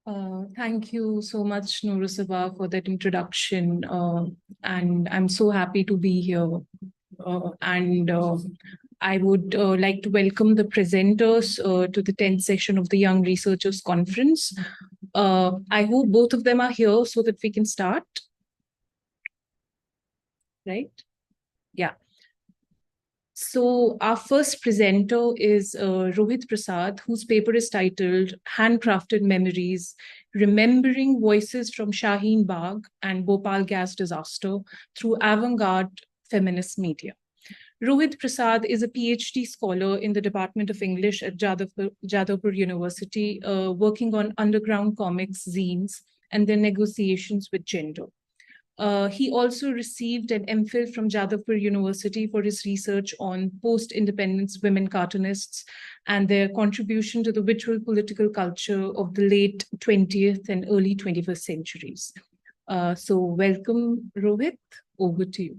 Thank you so much, Noorussabah, for that introduction. And I'm so happy to be here. And I would like to welcome the presenters to the 10th session of the Young Researchers Conference. I hope both of them are here so that we can start. Right? Yeah. So our first presenter is Rohit Prasad, whose paper is titled Handcrafted Memories, Remembering Voices from Shaheen Bagh and Bhopal Gas Disaster Through Avant-garde Feminist Media. Rohit Prasad is a PhD scholar in the Department of English at Jadavpur University, working on underground comics, zines, and their negotiations with gender. He also received an MPhil from Jadavpur University for his research on post-independence women cartoonists and their contribution to the visual political culture of the late 20th and early 21st centuries. So welcome, Rohit. Over to you.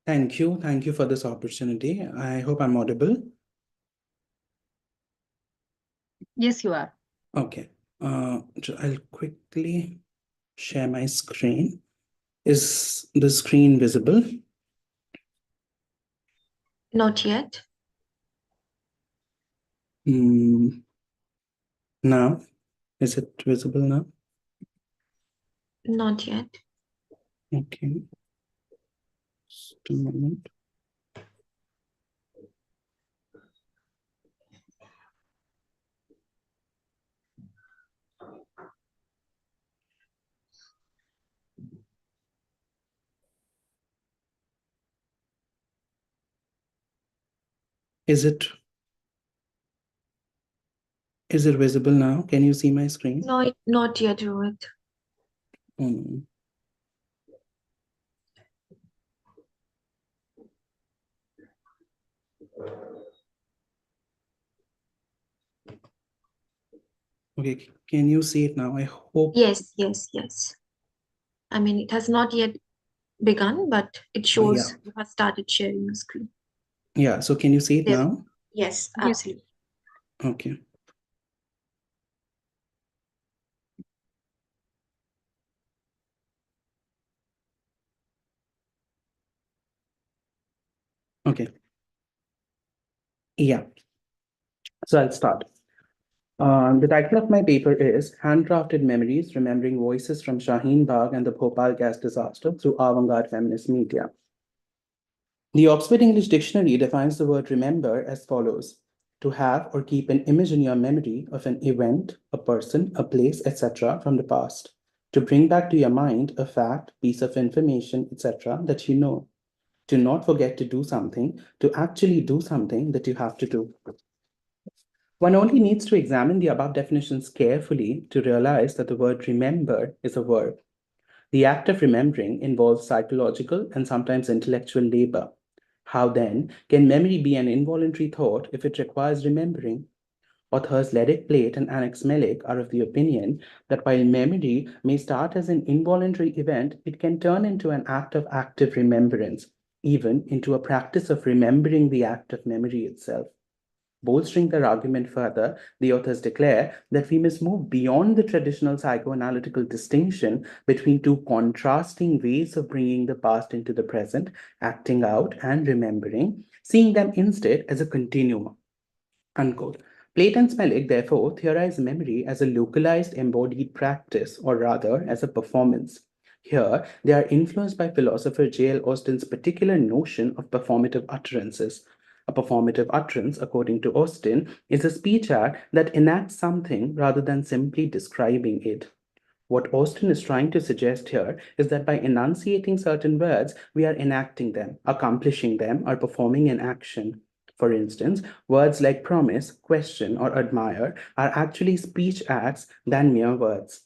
Thank you. Thank you for this opportunity. I hope I'm audible. Yes, you are. Okay. I'll quickly share my screen. Is the screen visible? Not yet. Now, is it visible now? Not yet. Okay. Just a moment. Is it visible now? Can you see my screen? No, not yet, Rohit. Okay, can you see it now? I hope. Yes. I mean, it has not yet begun, but it shows you have started sharing the screen. Yeah, so can you see it Yes. now? Yes, absolutely. Okay. Okay. Yeah. So I'll start. The title of my paper is Handcrafted Memories, Remembering Voices from Shaheen Bagh and the Bhopal Gas Disaster Through Avant-garde Feminist Media. The Oxford English Dictionary defines the word remember as follows: to have or keep an image in your memory of an event, a person, a place, etc. from the past. To bring back to your mind a fact, piece of information, etc. that you know. To not forget to do something, to actually do something that you have to do. One only needs to examine the above definitions carefully to realize that the word remember is a verb. The act of remembering involves psychological and sometimes intellectual labor. How then can memory be an involuntary thought if it requires remembering? Authors Ledick Plate and Annex Melick are of the opinion that while memory may start as an involuntary event, it can turn into an act of active remembrance, even into a practice of remembering the act of memory itself. Bolstering their argument further, the authors declare that we must move beyond the traditional psychoanalytical distinction between two contrasting ways of bringing the past into the present, acting out and remembering, seeing them instead as a continuum. Unquote. Plate and Melick therefore theorize memory as a localized embodied practice, or rather as a performance. Here, they are influenced by philosopher J.L. Austin's particular notion of performative utterances. A performative utterance, according to Austin, is a speech act that enacts something rather than simply describing it. What Austin is trying to suggest here is that by enunciating certain words, we are enacting them, accomplishing them, or performing an action. For instance, words like promise, question, or admire are actually speech acts than mere words.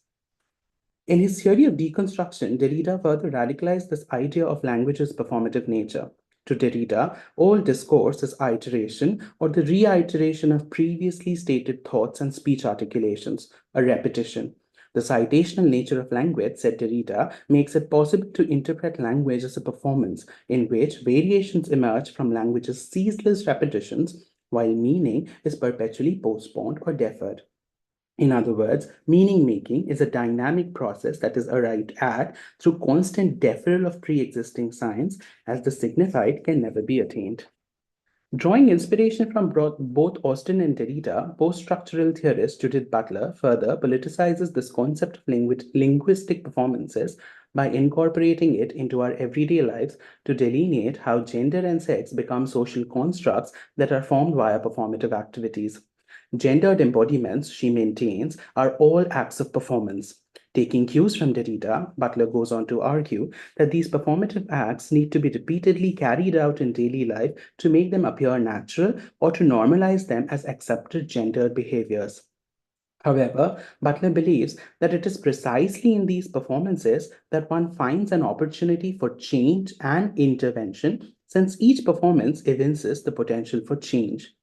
In his theory of deconstruction, Derrida further radicalized this idea of language's performative nature. To Derrida, all discourse is iteration or the reiteration of previously stated thoughts and speech articulations, a repetition. The citational nature of language, said Derrida, makes it possible to interpret language as a performance in which variations emerge from language's ceaseless repetitions while meaning is perpetually postponed or deferred. In other words, meaning-making is a dynamic process that is arrived at through constant deferral of pre-existing signs, as the signified can never be attained. Drawing inspiration from both Austin and Derrida, post-structural theorist Judith Butler further politicizes this concept of linguistic performances by incorporating it into our everyday lives to delineate how gender and sex become social constructs that are formed via performative activities. Gendered embodiments, she maintains, are all acts of performance. Taking cues from Derrida, Butler goes on to argue that these performative acts need to be repeatedly carried out in daily life to make them appear natural or to normalize them as accepted gendered behaviors. However, Butler believes that it is precisely in these performances that one finds an opportunity for change and intervention, since each performance evinces the potential for change.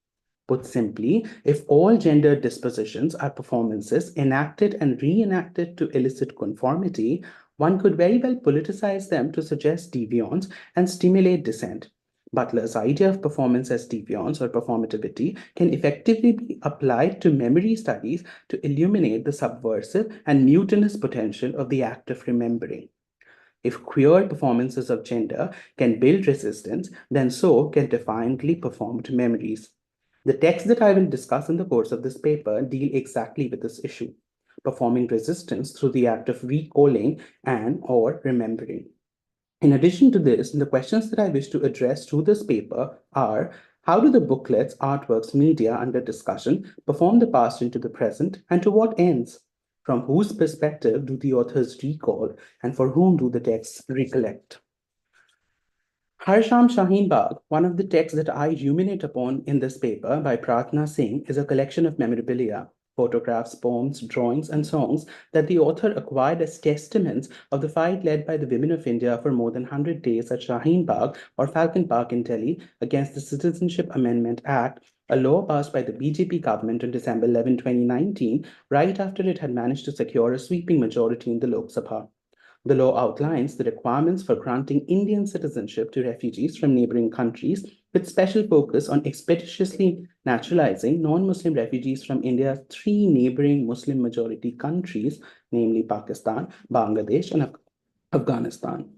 Put simply, if all gendered dispositions are performances enacted and reenacted to elicit conformity, one could very well politicize them to suggest deviance and stimulate dissent. Butler's idea of performance as deviance or performativity can effectively be applied to memory studies to illuminate the subversive and mutinous potential of the act of remembering. If queer performances of gender can build resistance, then so can defiantly performed memories. The texts that I will discuss in the course of this paper deal exactly with this issue, performing resistance through the act of recalling and or remembering. In addition to this, the questions that I wish to address through this paper are: how do the booklets, artworks, media under discussion perform the past into the present, and to what ends? From whose perspective do the authors recall, and for whom do the texts recollect? Harsham Shaheen Bagh, one of the texts that I ruminate upon in this paper by Pratna Singh, is a collection of memorabilia, photographs, poems, drawings, and songs that the author acquired as testaments of the fight led by the women of India for more than 100 days at Shaheen Bagh or Falcon Park in Delhi against the Citizenship Amendment Act, a law passed by the BJP government on December 11, 2019, right after it had managed to secure a sweeping majority in the Lok Sabha. The law outlines the requirements for granting Indian citizenship to refugees from neighboring countries, with special focus on expeditiously naturalizing non-Muslim refugees from India's 3 neighboring Muslim-majority countries, namely Pakistan, Bangladesh, and Afghanistan.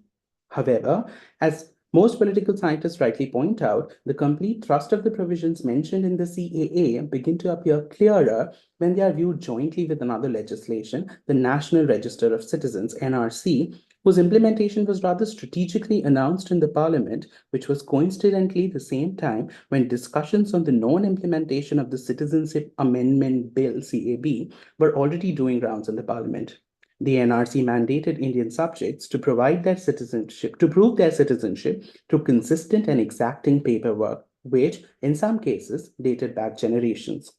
However, as most political scientists rightly point out, the complete thrust of the provisions mentioned in the CAA begin to appear clearer when they are viewed jointly with another legislation, the National Register of Citizens, NRC, whose implementation was rather strategically announced in the Parliament, which was coincidentally the same time when discussions on the non-implementation of the Citizenship Amendment Bill, CAB, were already doing rounds in the Parliament. The NRC mandated Indian subjects to prove their citizenship through consistent and exacting paperwork, which, in some cases, dated back generations.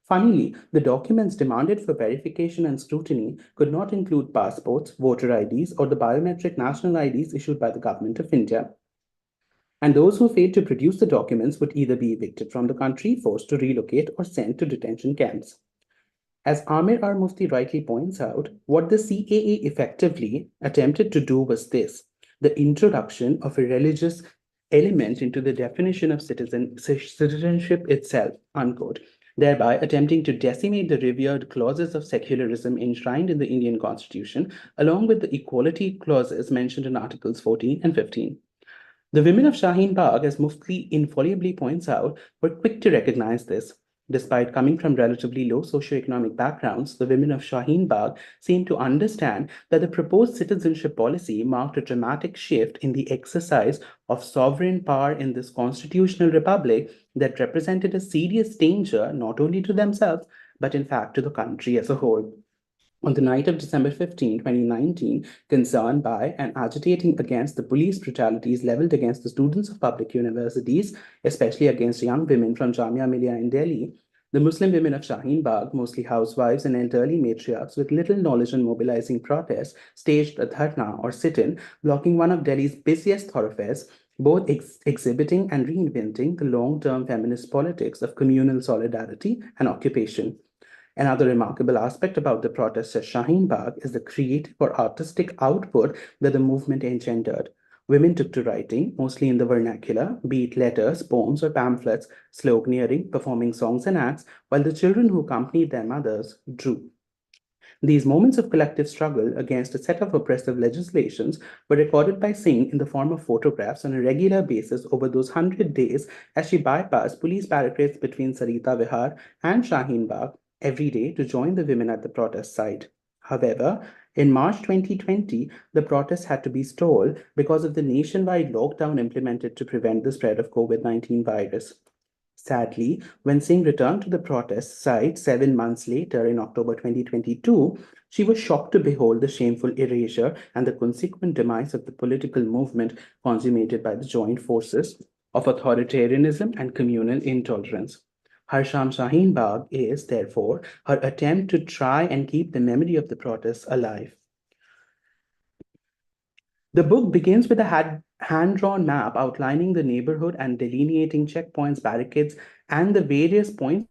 Funnily, the documents demanded for verification and scrutiny could not include passports, voter IDs, or the biometric national IDs issued by the Government of India. And those who failed to produce the documents would either be evicted from the country, forced to relocate, or sent to detention camps. As Amir R. Mufti rightly points out, what the CAA effectively attempted to do was this: the introduction of a religious element into the definition of citizenship itself, unquote, thereby attempting to decimate the revered clauses of secularism enshrined in the Indian Constitution, along with the equality clauses mentioned in Articles 14 and 15. The women of Shaheen Bagh, as Mufti infallibly points out, were quick to recognize this. Despite coming from relatively low socioeconomic backgrounds, the women of Shaheen Bagh seem to understand that the proposed citizenship policy marked a dramatic shift in the exercise of sovereign power in this constitutional republic that represented a serious danger not only to themselves, but in fact to the country as a whole. On the night of December 15, 2019, concerned by and agitating against the police brutalities leveled against the students of public universities, especially against young women from Jamia Millia in Delhi, the Muslim women of Shaheen Bagh, mostly housewives and elderly matriarchs with little knowledge in mobilizing protests, staged a dharna or sit-in, blocking one of Delhi's busiest thoroughfares, both exhibiting and reinventing the long-term feminist politics of communal solidarity and occupation. Another remarkable aspect about the protests at Shaheen Bagh is the creative or artistic output that the movement engendered. Women took to writing, mostly in the vernacular, be it letters, poems, or pamphlets, sloganeering, performing songs and acts, while the children who accompanied their mothers drew. These moments of collective struggle against a set of oppressive legislations were recorded by Singh in the form of photographs on a regular basis over those 100 days as she bypassed police barricades between Sarita Vihar and Shaheen Bagh every day to join the women at the protest site. However, in March 2020, the protests had to be stalled because of the nationwide lockdown implemented to prevent the spread of COVID-19 virus. Sadly, when Singh returned to the protest site 7 months later in October 2022, she was shocked to behold the shameful erasure and the consequent demise of the political movement consummated by the joint forces of authoritarianism and communal intolerance. Harsham Shaheen Bagh is, therefore, her attempt to try and keep the memory of the protests alive. The book begins with a hand-drawn map outlining the neighborhood and delineating checkpoints, barricades, and the various points.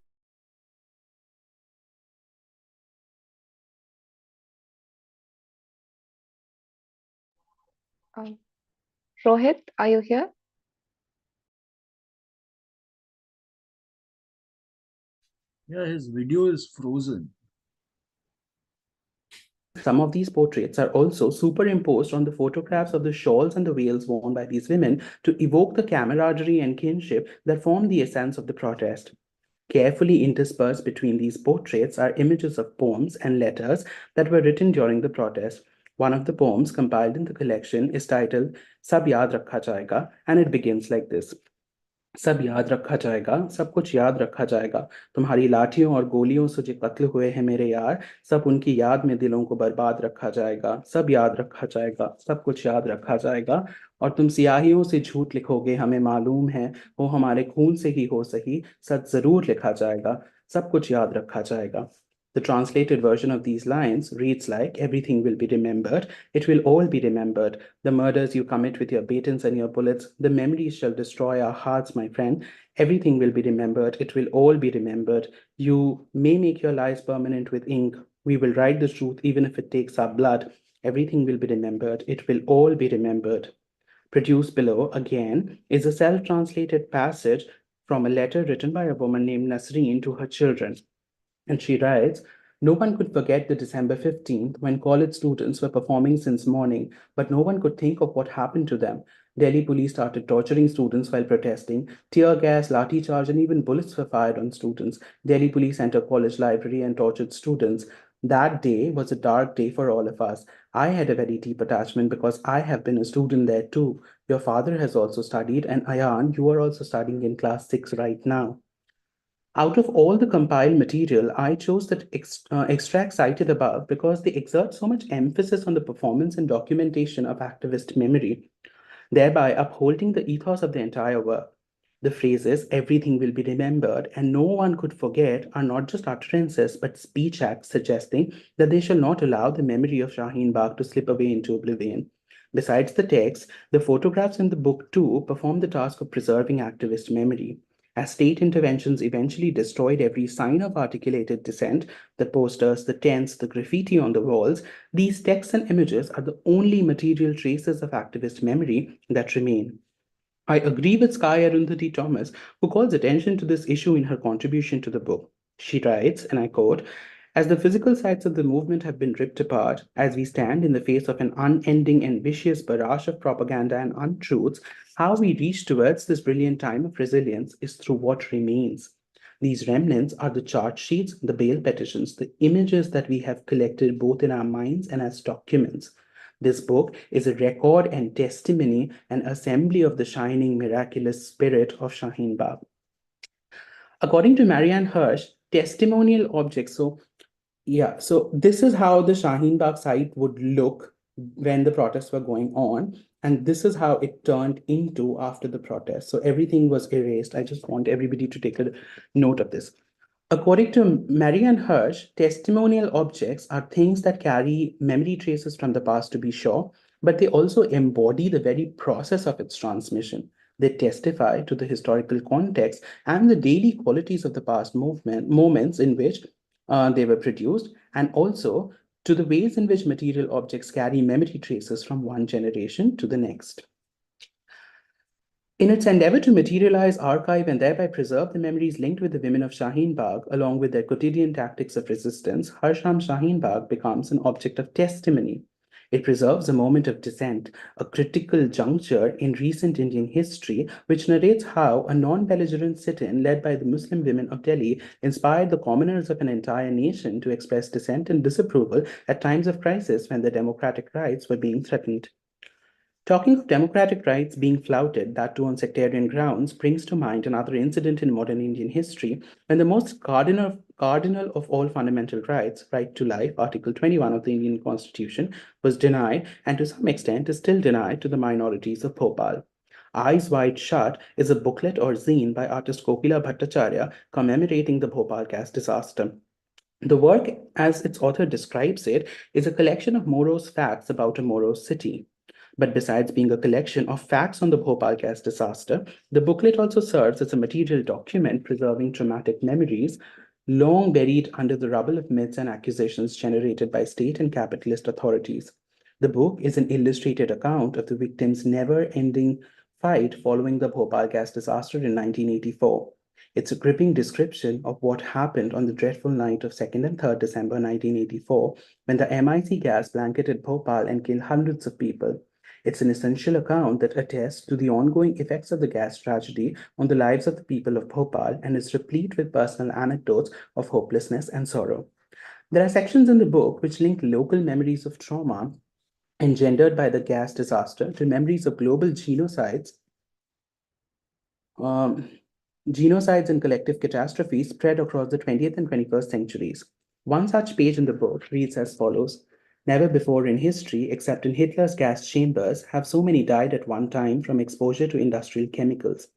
Rohit, are you here? Yeah, his video is frozen. Some of these portraits are also superimposed on the photographs of the shawls and the veils worn by these women to evoke the camaraderie and kinship that form the essence of the protest. Carefully interspersed between these portraits are images of poems and letters that were written during the protest. One of the poems compiled in the collection is titled Sab Yaad Rakha Jayega, and it begins like this. सब याद रखा जाएगा, सब कुछ याद रखा जाएगा, तुम्हारी लाठियों और गोलियों से जो कत्ल हुए हैं मेरे यार, सब उनकी याद में दिलों को बर्बाद रखा जाएगा, सब याद रखा जाएगा, सब कुछ याद रखा जाएगा, और तुम सियाहियों से झूठ लिखोगे हमें मालूम है, वो हमारे खून से ही हो सही, सच जरूर लिखा जाएगा, सब कुछ याद रखा जाएगा. The translated version of these lines reads like, everything will be remembered, it will all be remembered, the murders you commit with your batons and your bullets, the memories shall destroy our hearts, my friend, everything will be remembered, it will all be remembered, you may make your lies permanent with ink, we will write the truth even if it takes our blood, everything will be remembered, it will all be remembered. Produced below, again, is a self-translated passage from a letter written by a woman named Nasreen to her children. And she writes, no one could forget the December 15th when college students were performing since morning, but no one could think of what happened to them. Delhi police started torturing students while protesting. Tear gas, lathi charge, and even bullets were fired on students. Delhi police entered college library and tortured students. That day was a dark day for all of us. I had a very deep attachment because I have been a student there too. Your father has also studied, and Ayan, you are also studying in class 6 right now. Out of all the compiled material, I chose that extract cited above because they exert so much emphasis on the performance and documentation of activist memory, thereby upholding the ethos of the entire work. The phrases, everything will be remembered, and no one could forget are not just utterances, but speech acts suggesting that they shall not allow the memory of Shaheen Bagh to slip away into oblivion. Besides the text, the photographs in the book too perform the task of preserving activist memory. As state interventions eventually destroyed every sign of articulated dissent, the posters, the tents, the graffiti on the walls, these texts and images are the only material traces of activist memory that remain. I agree with Sky Arundhati Thomas, who calls attention to this issue in her contribution to the book. She writes, and I quote, as the physical sites of the movement have been ripped apart, as we stand in the face of an unending and vicious barrage of propaganda and untruths, how we reach towards this brilliant time of resilience is through what remains. These remnants are the charge sheets, the bail petitions, the images that we have collected both in our minds and as documents. This book is a record and testimony and assembly of the shining, miraculous spirit of Shaheen Bagh. According to Marianne Hirsch, testimonial objects, so this is how the Shaheen Bagh site would look when the protests were going on. And this is how it turned into after the protest. So everything was erased. I just want everybody to take a note of this. According to Marianne Hirsch, testimonial objects are things that carry memory traces from the past, to be sure, but they also embody the very process of its transmission. They testify to the historical context and the daily qualities of the past moments in which they were produced, and also to the ways in which material objects carry memory traces from one generation to the next. In its endeavor to materialize, archive, and thereby preserve the memories linked with the women of Shaheen Bagh, along with their quotidian tactics of resistance, Har Sham Shaheen Bagh becomes an object of testimony. It preserves a moment of dissent, a critical juncture in recent Indian history, which narrates how a non-belligerent sit-in led by the Muslim women of Delhi inspired the commoners of an entire nation to express dissent and disapproval at times of crisis when their democratic rights were being threatened. Talking of democratic rights being flouted, that too on sectarian grounds, brings to mind another incident in modern Indian history when the most cardinal of all fundamental rights, right to life, Article 21 of the Indian Constitution, was denied and to some extent is still denied to the minorities of Bhopal. Eyes Wide Shut is a booklet or zine by artist Kokila Bhattacharya commemorating the Bhopal gas disaster. The work, as its author describes it, is a collection of morose facts about a morose city. But besides being a collection of facts on the Bhopal gas disaster, the booklet also serves as a material document preserving traumatic memories long buried under the rubble of myths and accusations generated by state and capitalist authorities. The book is an illustrated account of the victims' never-ending fight following the Bhopal gas disaster in 1984. It's a gripping description of what happened on the dreadful night of 2nd and 3rd December 1984 when the MIC gas blanketed Bhopal and killed hundreds of people. It's an essential account that attests to the ongoing effects of the gas tragedy on the lives of the people of Bhopal and is replete with personal anecdotes of hopelessness and sorrow. There are sections in the book which link local memories of trauma engendered by the gas disaster to memories of global genocides and collective catastrophes spread across the 20th and 21st centuries. One such page in the book reads as follows. Never before in history, except in Hitler's gas chambers, have so many died at one time from exposure to industrial chemicals.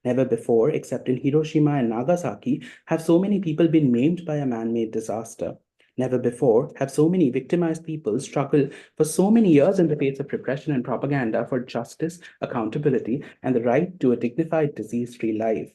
Never before, except in Hiroshima and Nagasaki, have so many people been maimed by a man-made disaster. Never before have so many victimized people struggled for so many years in the face of repression and propaganda for justice, accountability, and the right to a dignified, disease-free life.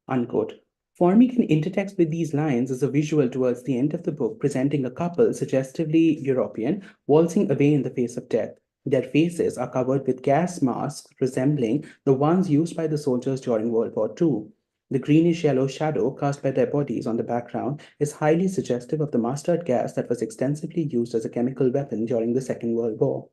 Unquote. Forming an intertext with these lines is a visual towards the end of the book presenting a couple, suggestively European, waltzing away in the face of death. Their faces are covered with gas masks resembling the ones used by the soldiers during World War II. The greenish-yellow shadow cast by their bodies on the background is highly suggestive of the mustard gas that was extensively used as a chemical weapon during the Second World War.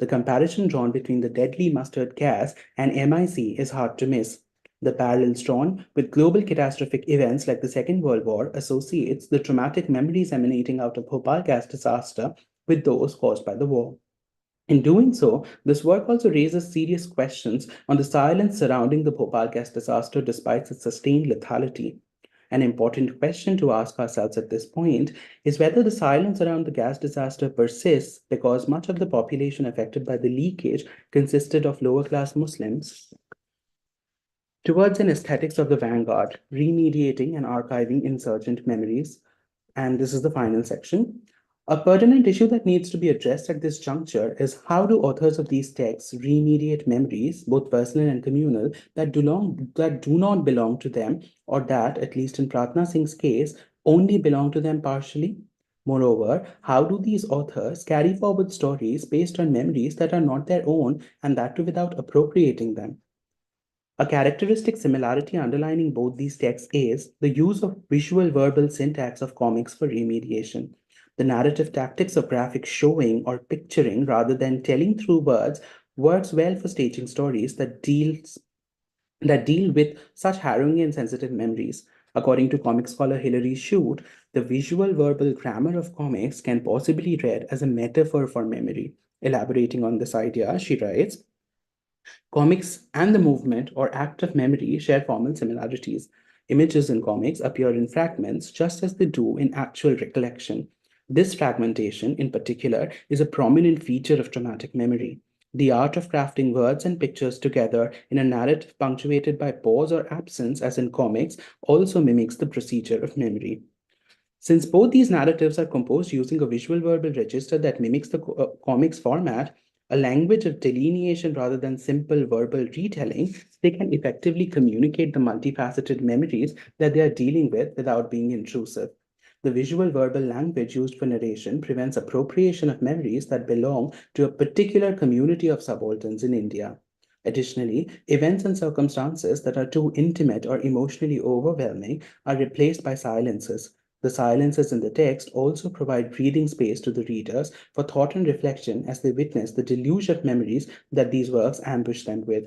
The comparison drawn between the deadly mustard gas and MIC is hard to miss. The parallels drawn with global catastrophic events like the Second World War associates the traumatic memories emanating out of Bhopal gas disaster with those caused by the war. In doing so, this work also raises serious questions on the silence surrounding the Bhopal gas disaster despite its sustained lethality. An important question to ask ourselves at this point is whether the silence around the gas disaster persists because much of the population affected by the leakage consisted of lower-class Muslims. Towards an aesthetics of the vanguard, remediating and archiving insurgent memories. And this is the final section. A pertinent issue that needs to be addressed at this juncture is how do authors of these texts remediate memories, both personal and communal, that do not belong to them, or that, at least in Pratna Singh's case, only belong to them partially? Moreover, how do these authors carry forward stories based on memories that are not their own, and that too without appropriating them? A characteristic similarity underlining both these texts is the use of visual verbal syntax of comics for remediation. The narrative tactics of graphic showing or picturing rather than telling through words works well for staging stories that deal with such harrowing and sensitive memories. According to comic scholar Hilary Shute, the visual verbal grammar of comics can possibly be read as a metaphor for memory. Elaborating on this idea, she writes, comics and the movement or act of memory share formal similarities. Images in comics appear in fragments just as they do in actual recollection. This fragmentation, in particular, is a prominent feature of traumatic memory. The art of crafting words and pictures together in a narrative punctuated by pause or absence, as in comics, also mimics the procedure of memory. Since both these narratives are composed using a visual verbal register that mimics the comics format, a language of delineation rather than simple verbal retelling, they can effectively communicate the multifaceted memories that they are dealing with without being intrusive. The visual verbal language used for narration prevents appropriation of memories that belong to a particular community of subalterns in India. Additionally, events and circumstances that are too intimate or emotionally overwhelming are replaced by silences. The silences in the text also provide breathing space to the readers for thought and reflection as they witness the deluge of memories that these works ambush them with.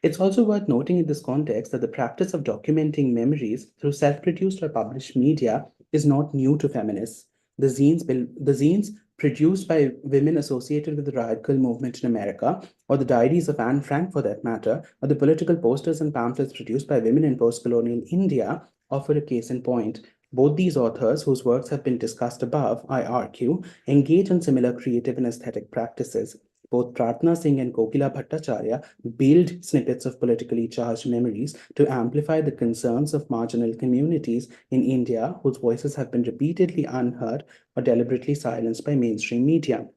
It's also worth noting in this context that the practice of documenting memories through self-produced or published media is not new to feminists. The zines produced by women associated with the radical movement in America, or the diaries of Anne Frank for that matter, or the political posters and pamphlets produced by women in post-colonial India offer a case in point. Both these authors, whose works have been discussed above, I argue, engage in similar creative and aesthetic practices. Both Pratna Singh and Kokila Bhattacharya build snippets of politically charged memories to amplify the concerns of marginal communities in India whose voices have been repeatedly unheard or deliberately silenced by mainstream media.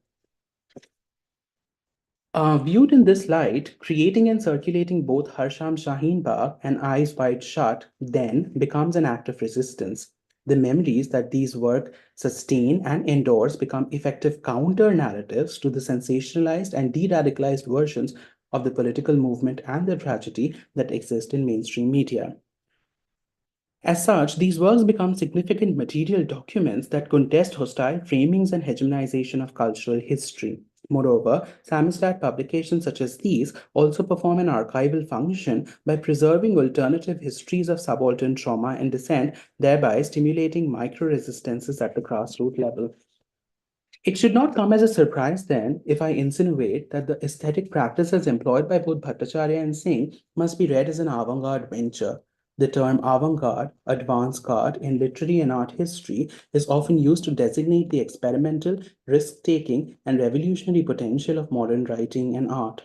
Viewed in this light, creating and circulating both Harsham Shaheen Bagh and Eyes Wide Shut then becomes an act of resistance. The memories that these work sustain and endorse become effective counter-narratives to the sensationalized and de-radicalized versions of the political movement and the tragedy that exist in mainstream media. As such, these works become significant material documents that contest hostile framings and hegemonization of cultural history. Moreover, samizdat publications such as these also perform an archival function by preserving alternative histories of subaltern trauma and dissent, thereby stimulating micro-resistances at the grassroots level. It should not come as a surprise then if I insinuate that the aesthetic practices employed by both Bhattacharya and Singh must be read as an avant-garde venture. The term avant-garde, advance-garde in literary and art history is often used to designate the experimental, risk-taking, and revolutionary potential of modern writing and art.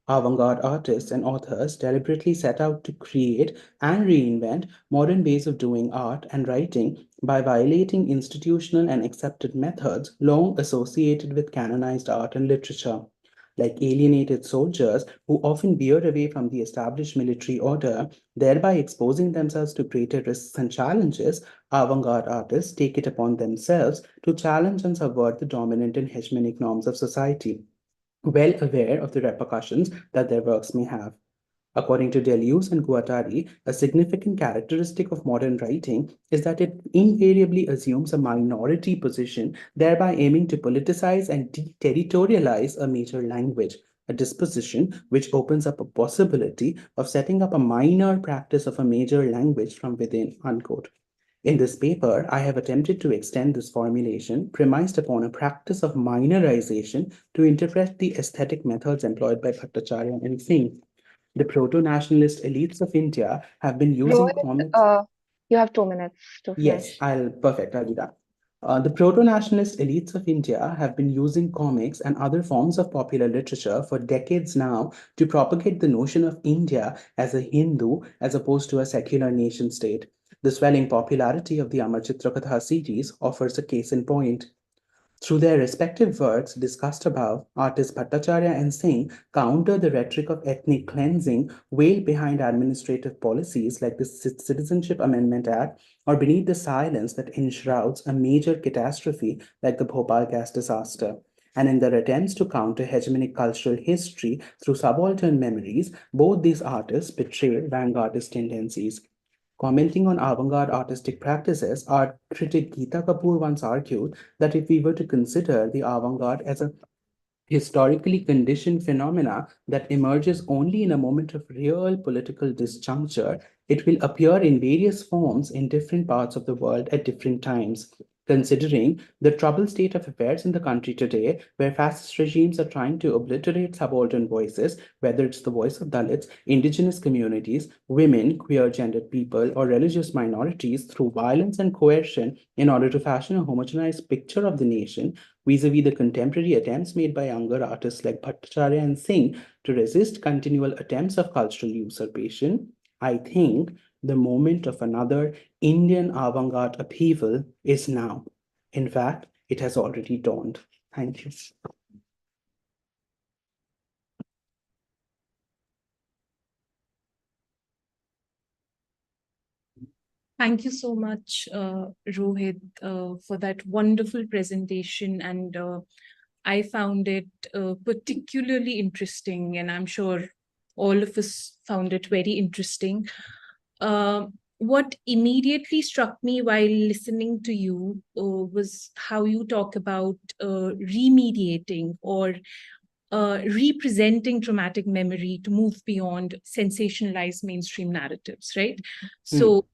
Avant-garde artists and authors deliberately set out to create and reinvent modern ways of doing art and writing by violating institutional and accepted methods long associated with canonized art and literature. Like alienated soldiers who often veer away from the established military order, thereby exposing themselves to greater risks and challenges, avant-garde artists take it upon themselves to challenge and subvert the dominant and hegemonic norms of society, well aware of the repercussions that their works may have. According to Deleuze and Guattari, a significant characteristic of modern writing is that it invariably assumes a minority position, thereby aiming to politicize and deterritorialize a major language, a disposition which opens up a possibility of setting up a minor practice of a major language from within, unquote. In this paper, I have attempted to extend this formulation premised upon a practice of minorization to interpret the aesthetic methods employed by Bhattacharya and Singh. The proto-nationalist elites of India have been using Rohit, comics. you have 2 minutes to Yes, finish. I'll do that. The proto-nationalist elites of India have been using comics and other forms of popular literature for decades now to propagate the notion of India as a Hindu as opposed to a secular nation state. The swelling popularity of the Amar Chitrakatha series offers a case in point. Through their respective works discussed above, artists Bhattacharya and Singh counter the rhetoric of ethnic cleansing veiled behind administrative policies like the Citizenship Amendment Act, or beneath the silence that enshrouds a major catastrophe like the Bhopal gas disaster. And in their attempts to counter hegemonic cultural history through subaltern memories, both these artists betray vanguardist tendencies. Commenting on avant-garde artistic practices, art critic Geeta Kapoor once argued that if we were to consider the avant-garde as a historically conditioned phenomena that emerges only in a moment of real political disjuncture, it will appear in various forms in different parts of the world at different times. Considering the troubled state of affairs in the country today, where fascist regimes are trying to obliterate subaltern voices, whether it's the voice of Dalits, indigenous communities, women, queer gendered people, or religious minorities through violence and coercion in order to fashion a homogenized picture of the nation, vis-a-vis the contemporary attempts made by younger artists like Bhattacharya and Singh to resist continual attempts of cultural usurpation, I think the moment of another Indian avant-garde upheaval is now. In fact, it has already dawned. Thank you. Thank you so much, Rohit, for that wonderful presentation. And I found it particularly interesting, and I'm sure all of us found it very interesting. What immediately struck me while listening to you was how you talk about remediating or representing traumatic memory to move beyond sensationalized mainstream narratives, right? So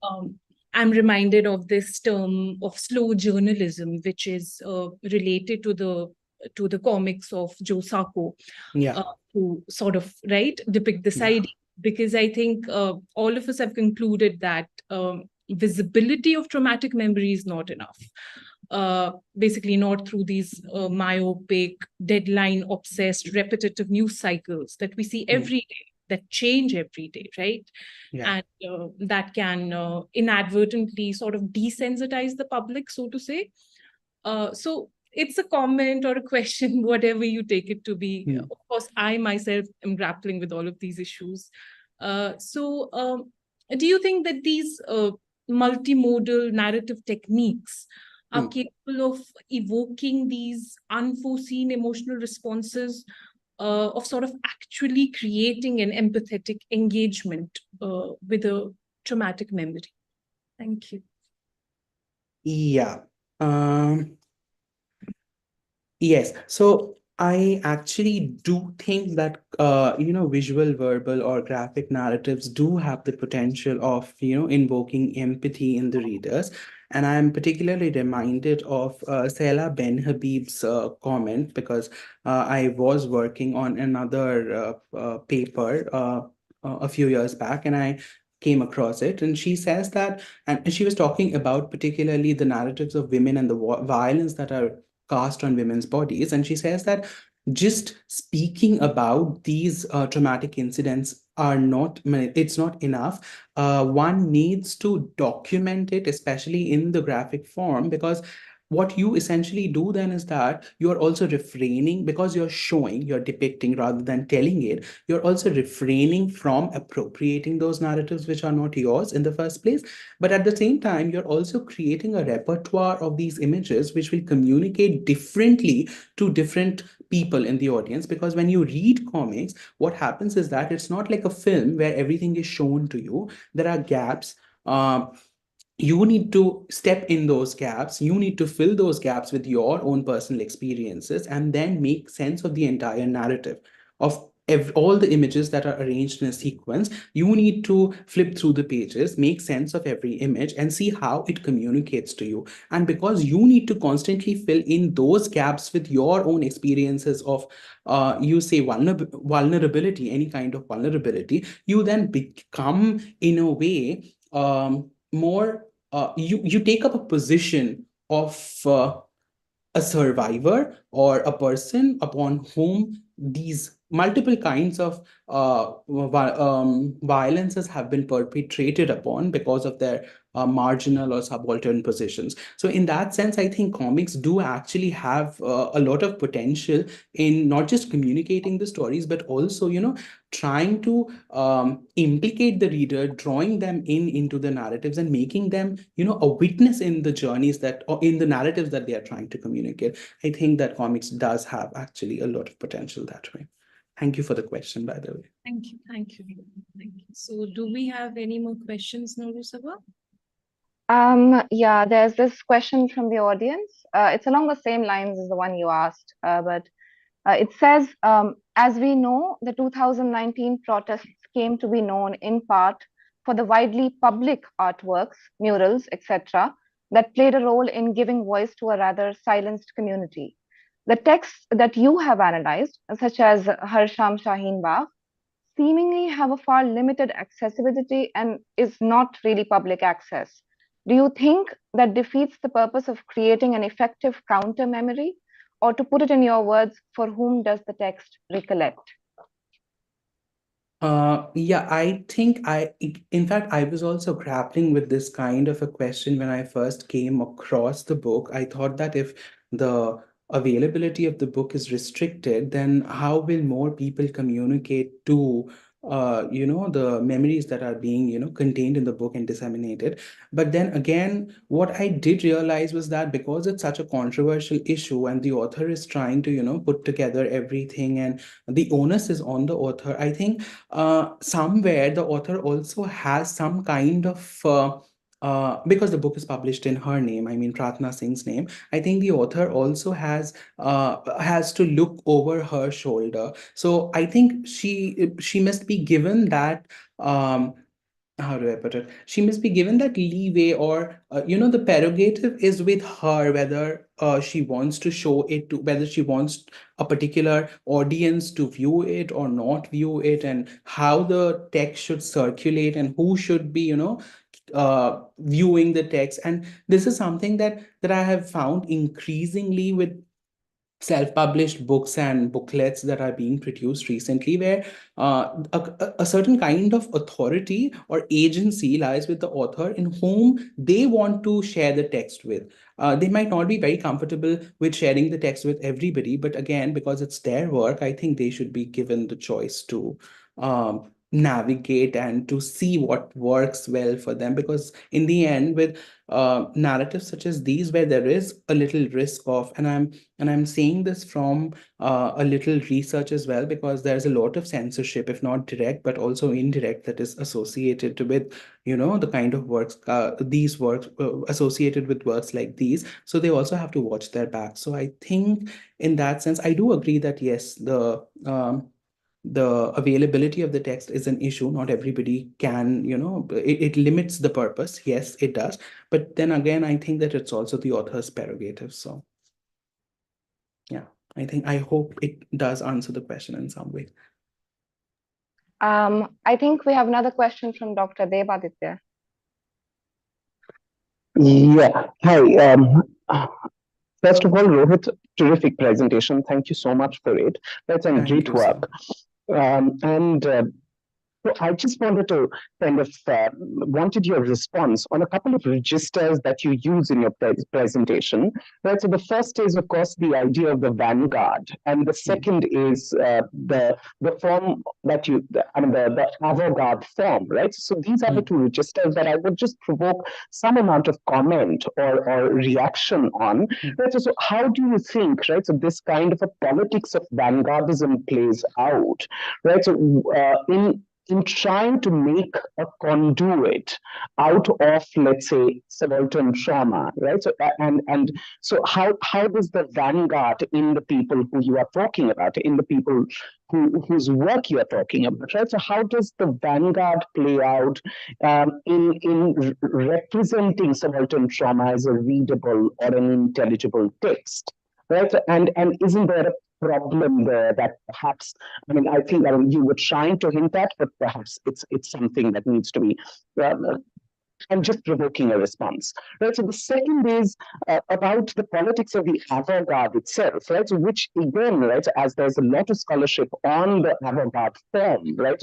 I'm reminded of this term of slow journalism, which is related to the comics of Joe Sacco, who sort of depict this idea. Because I think all of us have concluded that visibility of traumatic memory is not enough. Basically not through these myopic, deadline-obsessed, repetitive news cycles that we see every day, that change every day, right? And that can inadvertently sort of desensitize the public, so to say. So it's a comment or a question, whatever you take it to be. Of course, I myself am grappling with all of these issues. So do you think that these multimodal narrative techniques are capable of evoking these unforeseen emotional responses, of sort of actually creating an empathetic engagement with a traumatic memory? Thank you. Yeah. Yes. So I actually do think that, visual, verbal, or graphic narratives do have the potential of, invoking empathy in the readers. And I'm particularly reminded of Saila Ben Habib's comment, because I was working on another paper a few years back, and I came across it. And she says that, and she was talking about particularly the narratives of women and the violence that are cast on women's bodies. And she says that just speaking about these traumatic incidents it's not enough. One needs to document it, especially in the graphic form, because what you essentially do then is that you're also refraining, because you're depicting rather than telling it, you're also refraining from appropriating those narratives which are not yours in the first place. But at the same time, you're also creating a repertoire of these images which will communicate differently to different people in the audience. Because when you read comics, what happens is that it's not like a film where everything is shown to you. There are gaps. You need to step in those gaps. You need to fill those gaps with your own personal experiences, and then make sense of the entire narrative of all the images that are arranged in a sequence. You need to flip through the pages, make sense of every image, and see how it communicates to you. And because you need to constantly fill in those gaps with your own experiences of, you say, vulnerability, any kind of vulnerability, you then become, in a way, more, you take up a position of a survivor, or a person upon whom these multiple kinds of violences have been perpetrated upon because of their marginal or subaltern positions. So in that sense, I think comics do actually have a lot of potential in not just communicating the stories, but also, trying to implicate the reader, drawing them into the narratives, and making them, a witness in the journeys or in the narratives that they are trying to communicate. I think that comics does have actually a lot of potential that way. Thank you for the question, by the way. Thank you. Thank you. Thank you. So do we have any more questions, Noorussabah? Yeah, there's this question from the audience. It's along the same lines as the one you asked, but it says, as we know, the 2019 protests came to be known in part for the widely public artworks, murals, etc., that played a role in giving voice to a rather silenced community. The texts that you have analyzed, such as Harsham Shaheen Bagh, seemingly have a far limited accessibility and is not really public access. Do you think that defeats the purpose of creating an effective counter memory? Or to put it in your words, for whom does the text recollect? Yeah, I think in fact, I was also grappling with this kind of a question when I first came across the book. I thought that if the availability of the book is restricted, then how will more people communicate to the memories that are being, contained in the book and disseminated. But then again, what I did realize was that because it's such a controversial issue and the author is trying to, put together everything and the onus is on the author, I think somewhere the author also has some kind of because the book is published in her name, I mean Pratna Singh's name, I think the author also has to look over her shoulder. So I think she must be given that how do I put it? She must be given that leeway, or the prerogative is with her whether she wants to show it to, whether she wants a particular audience to view it or not view it, and how the text should circulate and who should be, viewing the text. And this is something that I have found increasingly with self-published books and booklets that are being produced recently, where a certain kind of authority or agency lies with the author in whom they want to share the text with. They might not be very comfortable with sharing the text with everybody, but again, because it's their work, I think they should be given the choice to navigate and to see what works well for them. Because in the end, with narratives such as these, where there is a little risk of, and I'm saying this from a little research as well, because there's a lot of censorship, if not direct, but also indirect, that is associated with, the kind of works, these works associated with works like these. So they also have to watch their back. So I think in that sense, I do agree that yes, the availability of the text is an issue. Not everybody can, it limits the purpose. Yes, it does. But then again, I think that it's also the author's prerogative. So yeah, I hope it does answer the question in some way. I think we have another question from Dr. Devaditya. Yeah. Hi. First of all, Rohit, terrific presentation. Thank you so much for it. That's a great work. So I just wanted to kind of wanted your response on a couple of registers that you use in your presentation. Right. So the first is, of course, the idea of the vanguard, and the second is the form that the avant-garde form. Right. So these are the two registers that I would just provoke some amount of comment or reaction on. Right. So how do you think, right? So this kind of a politics of vanguardism plays out. Right. So in trying to make a conduit out of, let's say, subaltern trauma, right? So and so how does the vanguard in the people who you are talking about, in the people whose work you are talking about, right? So how does the vanguard play out in representing subaltern trauma as a readable or an intelligible text, right? And isn't there a problem there that perhaps, I think you were trying to hint at, but perhaps it's something that needs to be I'm just provoking a response, right? So the second is about the politics of the avant-garde itself, right? So which again, right, as there's a lot of scholarship on the avant-garde form, right,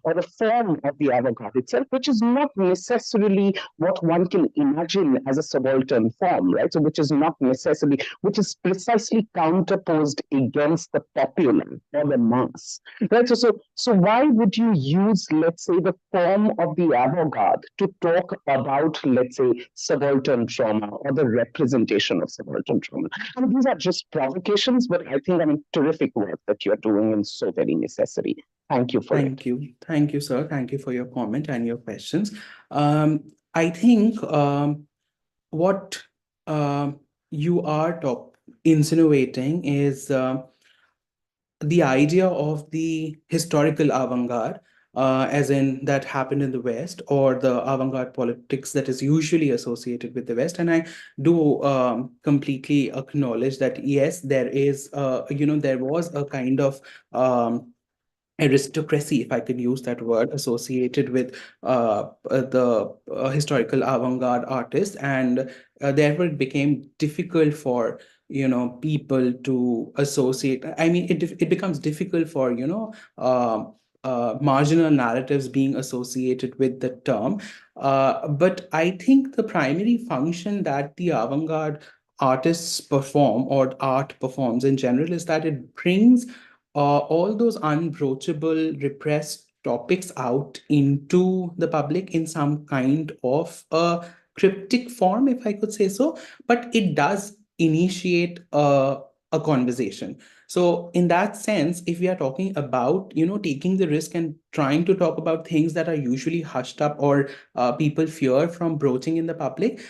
or the form of the avant-garde itself, which is not necessarily what one can imagine as a subaltern form, right? So which is precisely counterposed against the popular or the mass, right? So why would you use, let's say, the form of the avant-garde to talk about, let's say, subaltern trauma or the representation of subaltern trauma? And these are just provocations, but I think terrific work that you're doing and so very necessary. Thank you for it. Thank you, sir. Thank you for your comment and your questions. I think what you are insinuating is the idea of the historical avant-garde, as in that happened in the West, or the avant-garde politics that is usually associated with the West. And I do completely acknowledge that, yes, there is, there was a kind of aristocracy, if I could use that word, associated with the historical avant-garde artists, and therefore it became difficult for people to associate. It becomes difficult for marginal narratives being associated with the term. But I think the primary function that the avant-garde artists perform, or art performs in general, is that it brings all those unbroachable, repressed topics out into the public in some kind of a cryptic form, if I could say so, but it does initiate a conversation. So in that sense, if we are talking about, taking the risk and trying to talk about things that are usually hushed up or people fear from broaching in the public,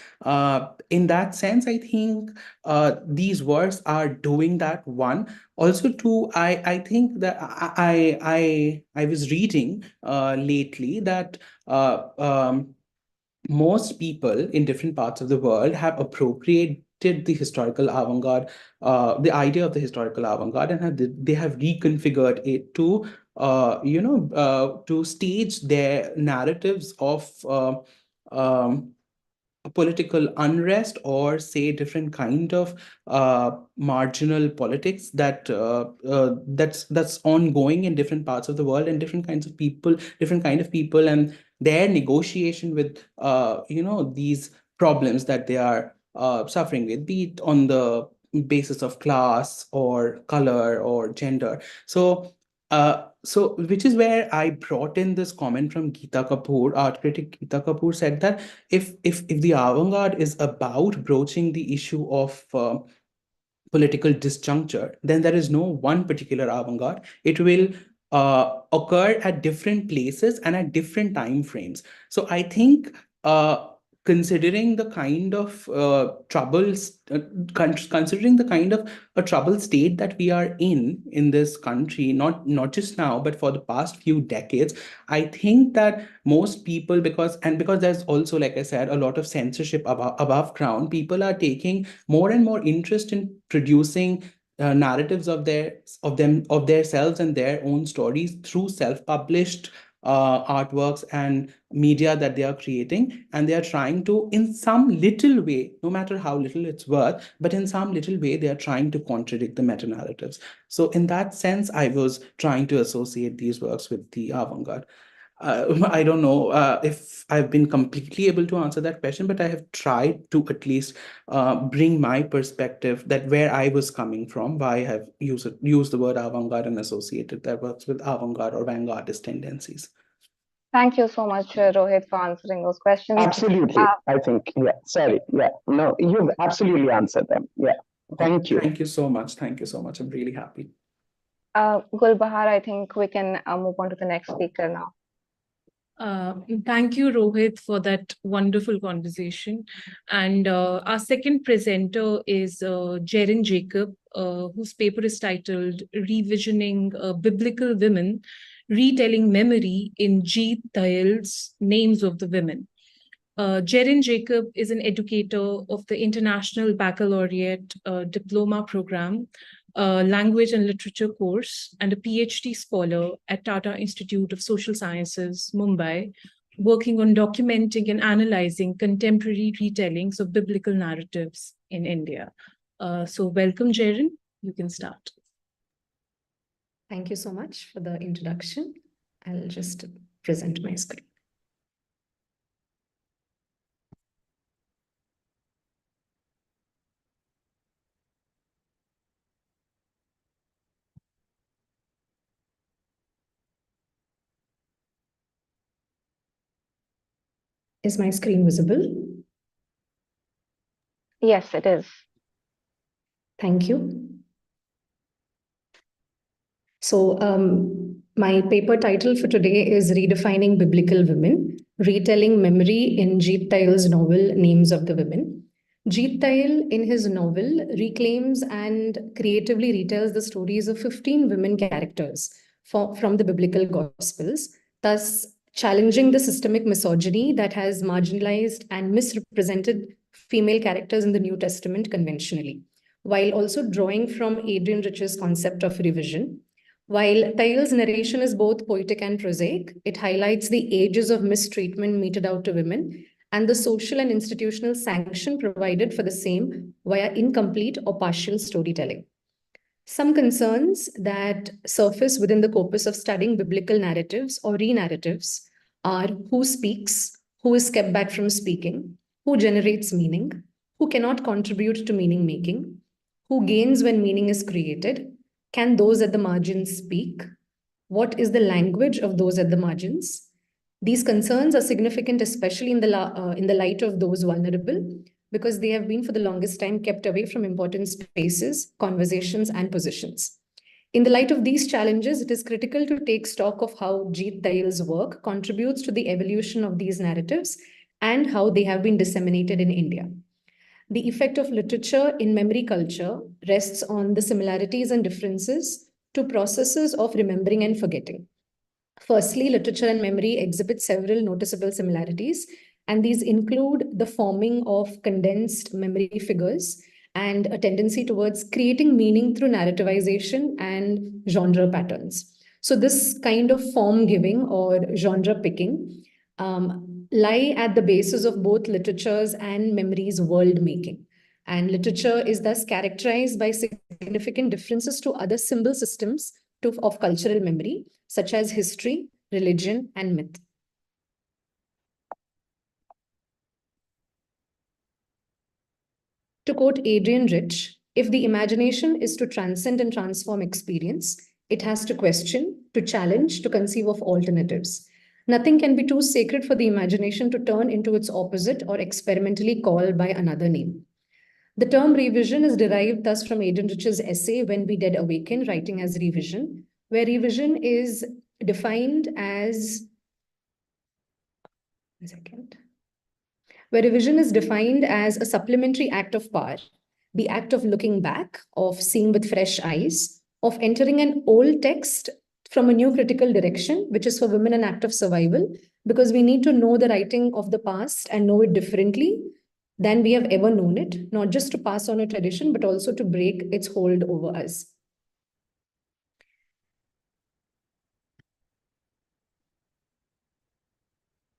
in that sense, I think these works are doing that. One, also two, I think that I was reading lately that most people in different parts of the world have appropriated the historical avant-garde, the idea of the historical avant-garde, and they have reconfigured it to, to stage their narratives of political unrest, or say different kind of marginal politics that's ongoing in different parts of the world, and different kind of people, and their negotiation with these problems that they are suffering with, be it on the basis of class or color or gender. So which is where I brought in this comment from Geeta Kapoor. Art critic Geeta Kapoor said that if the avant-garde is about broaching the issue of political disjuncture, then there is no one particular avant-garde. It will occur at different places and at different time frames. So I think considering the kind of considering the kind of a troubled state that we are in this country, not just now, but for the past few decades, I think that most people, because there's also, like I said, a lot of censorship above ground, people are taking more and more interest in producing narratives of themselves and their own stories through self-published artworks and media that they are creating, and they are trying to, in some little way, no matter how little it's worth, but in some little way, they are trying to contradict the meta-narratives. So in that sense, I was trying to associate these works with the avant-garde. I don't know if I've been completely able to answer that question, but I have tried to at least bring my perspective, that where I was coming from, why I have used the word avant-garde and associated that works with avant-garde or vanguardist tendencies. Thank you so much, Rohit, for answering those questions. Absolutely. I think, sorry. No, you've absolutely answered them. Thank you. Thank you so much. Thank you so much. I'm really happy. Gulbahar, I think we can move on to the next speaker now. Thank you, Rohit, for that wonderful conversation. And our second presenter is Jerin Jacob, whose paper is titled Revisioning Biblical Women, Retelling Memory in Jeet, Thayil's Names of the Women. Jerin Jacob is an educator of the International Baccalaureate Diploma Program, language and literature course, and a PhD scholar at Tata Institute of Social Sciences, Mumbai, working on documenting and analyzing contemporary retellings of biblical narratives in India. So welcome, Jerin. You can start. Thank you so much for the introduction. I'll just present my screen. Is my screen visible? Yes, it is. Thank you. So my paper title for today is Redefining Biblical Women, Retelling Memory in Jeet Thayil's novel Names of the Women. Jeet Thayil, in his novel, reclaims and creatively retells the stories of 15 women characters from the biblical Gospels, thus challenging the systemic misogyny that has marginalized and misrepresented female characters in the New Testament conventionally, while also drawing from Adrian Rich's concept of revision. While Thayil's narration is both poetic and prosaic, it highlights the ages of mistreatment meted out to women and the social and institutional sanction provided for the same via incomplete or partial storytelling. Some concerns that surface within the corpus of studying biblical narratives or re-narratives are who speaks, who is kept back from speaking, who generates meaning, who cannot contribute to meaning making, who gains when meaning is created, can those at the margins speak, What is the language of those at the margins? These concerns are significant, especially in the light of those vulnerable, because they have been for the longest time kept away from important spaces, conversations, and positions. In the light of these challenges, it is critical to take stock of how Jeet Thayil's work contributes to the evolution of these narratives and how they have been disseminated in India. The effect of literature in memory culture rests on the similarities and differences to processes of remembering and forgetting. Firstly, literature and memory exhibit several noticeable similarities, and these include the forming of condensed memory figures and a tendency towards creating meaning through narrativization and genre patterns. So this kind of form giving or genre picking lie at the basis of both literature's and memory's world making. And literature is thus characterized by significant differences to other symbol systems of cultural memory, such as history, religion, and myth. To quote Adrian Rich, if the imagination is to transcend and transform experience, it has to question, to challenge, to conceive of alternatives. Nothing can be too sacred for the imagination to turn into its opposite or experimentally call by another name. The term revision is derived thus from Adrian Rich's essay, When We Dead Awaken, writing as revision, where revision is defined as, where revision is defined as a supplementary act of power, the act of looking back, of seeing with fresh eyes, of entering an old text from a new critical direction, which is for women an act of survival, because we need to know the writing of the past and know it differently than we have ever known it, not just to pass on a tradition, but also to break its hold over us.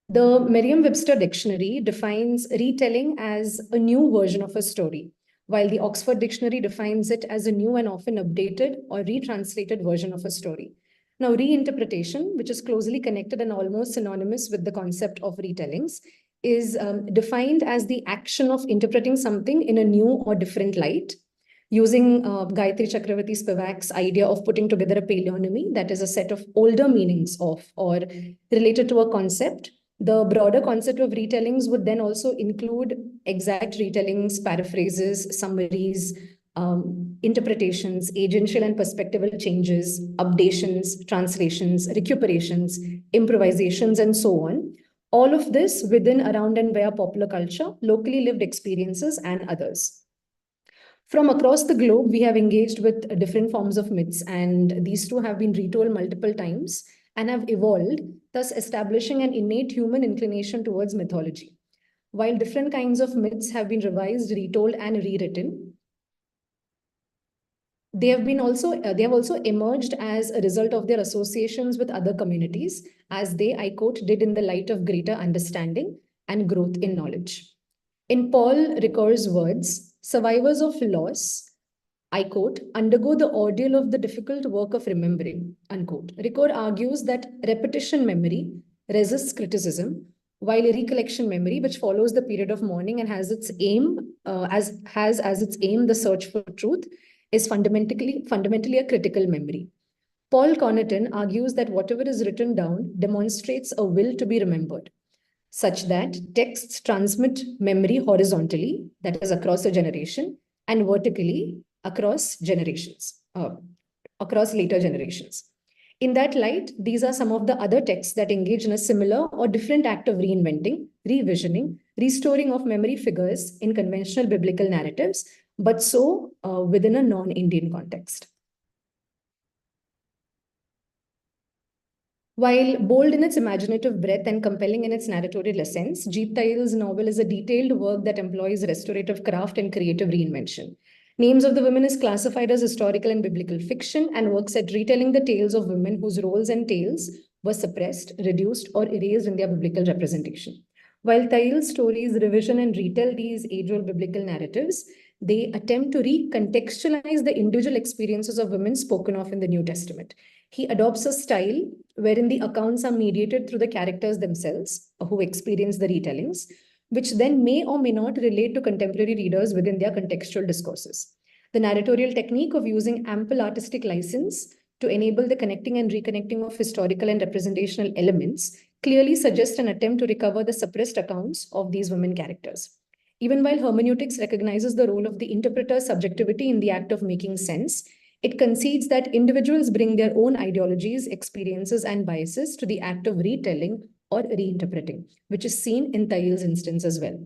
The Merriam-Webster dictionary defines retelling as a new version of a story, while the Oxford Dictionary defines it as a new and often updated or retranslated version of a story. Now, reinterpretation, which is closely connected and almost synonymous with the concept of retellings, is defined as the action of interpreting something in a new or different light, using Gayatri Chakravarti Spivak's idea of putting together a paleonymy, that is a set of older meanings of or related to a concept. The broader concept of retellings would then also include exact retellings, paraphrases, summaries, interpretations, agential and perspectival changes, updations, translations, recuperations, improvisations, and so on. All of this within, around, and via popular culture, locally lived experiences, and others. From across the globe, we have engaged with different forms of myths, and these too have been retold multiple times and have evolved, thus establishing an innate human inclination towards mythology. While different kinds of myths have been revised, retold, and rewritten, they have also emerged as a result of their associations with other communities, as they, I quote, did in the light of greater understanding and growth in knowledge. In Paul Ricoeur's words, survivors of loss, I quote, undergo the ordeal of the difficult work of remembering, unquote. Ricoeur argues that repetition memory resists criticism, while a recollection memory, which follows the period of mourning and has its aim, as its aim the search for truth, is fundamentally a critical memory. Paul Connaughton argues that whatever is written down demonstrates a will to be remembered, such that texts transmit memory horizontally, that is across a generation, and vertically across generations, across later generations. In that light, these are some of the other texts that engage in a similar or different act of reinventing, revisioning, restoring of memory figures in conventional biblical narratives, but so within a non-Indian context. While bold in its imaginative breadth and compelling in its narratorial essence, Jeet Thayil's novel is a detailed work that employs restorative craft and creative reinvention. Names of the Women is classified as historical and biblical fiction and works at retelling the tales of women whose roles and tales were suppressed, reduced, or erased in their biblical representation. While Thayil's stories revision and retell these age-old biblical narratives, they attempt to recontextualize the individual experiences of women spoken of in the New Testament. He adopts a style wherein the accounts are mediated through the characters themselves who experience the retellings, which then may or may not relate to contemporary readers within their contextual discourses. The narratorial technique of using ample artistic license to enable the connecting and reconnecting of historical and representational elements clearly suggest an attempt to recover the suppressed accounts of these women characters. Even while hermeneutics recognizes the role of the interpreter's subjectivity in the act of making sense, it concedes that individuals bring their own ideologies, experiences, and biases to the act of retelling or reinterpreting, which is seen in Thayil's instance as well.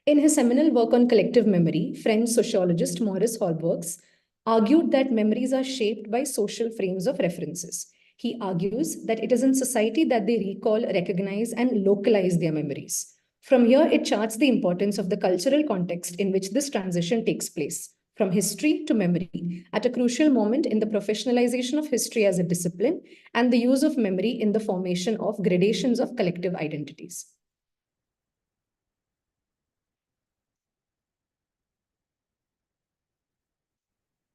In his seminal work on collective memory, French sociologist Maurice Holbergs argued that memories are shaped by social frames of references. He argues that it is in society that they recall, recognize, and localize their memories. From here, it charts the importance of the cultural context in which this transition takes place, from history to memory, at a crucial moment in the professionalization of history as a discipline and the use of memory in the formation of gradations of collective identities.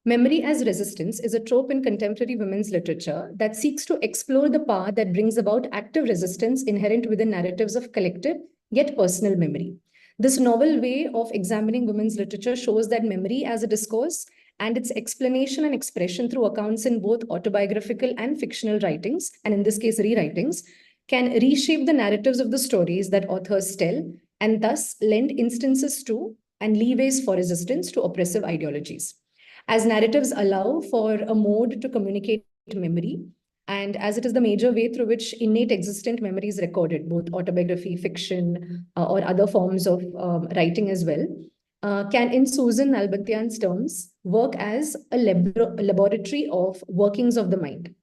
Memory as resistance is a trope in contemporary women's literature that seeks to explore the power that brings about active resistance inherent within narratives of collective yet personal memory. This novel way of examining women's literature shows that memory as a discourse and its explanation and expression through accounts in both autobiographical and fictional writings, and in this case, rewritings, can reshape the narratives of the stories that authors tell and thus lend instances to and leeways for resistance to oppressive ideologies. As narratives allow for a mode to communicate memory, and as it is the major way through which innate existent memory is recorded, both autobiography, fiction, or other forms of writing as well, can, in Susan Nalbandian's terms, work as a laboratory of workings of the mind.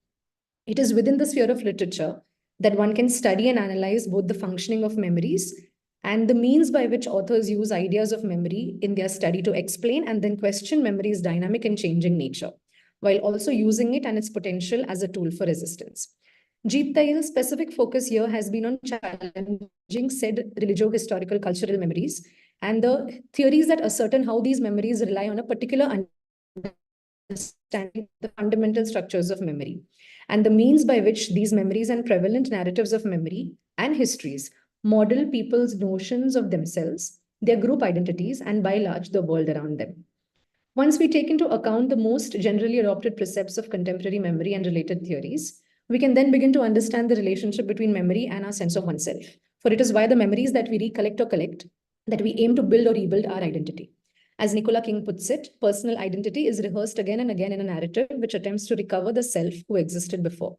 It is within the sphere of literature that one can study and analyze both the functioning of memories and the means by which authors use ideas of memory in their study to explain and then question memory's dynamic and changing nature, while also using it and its potential as a tool for resistance. Jeet Thayil's specific focus here has been on challenging said religio-historical cultural memories and the theories that ascertain how these memories rely on a particular understanding of the fundamental structures of memory, and the means by which these memories and prevalent narratives of memory and histories model people's notions of themselves, their group identities, and by large, the world around them. Once we take into account the most generally adopted precepts of contemporary memory and related theories, we can then begin to understand the relationship between memory and our sense of oneself. For it is via the memories that we recollect or collect that we aim to build or rebuild our identity. As Nicola King puts it, personal identity is rehearsed again and again in a narrative which attempts to recover the self who existed before.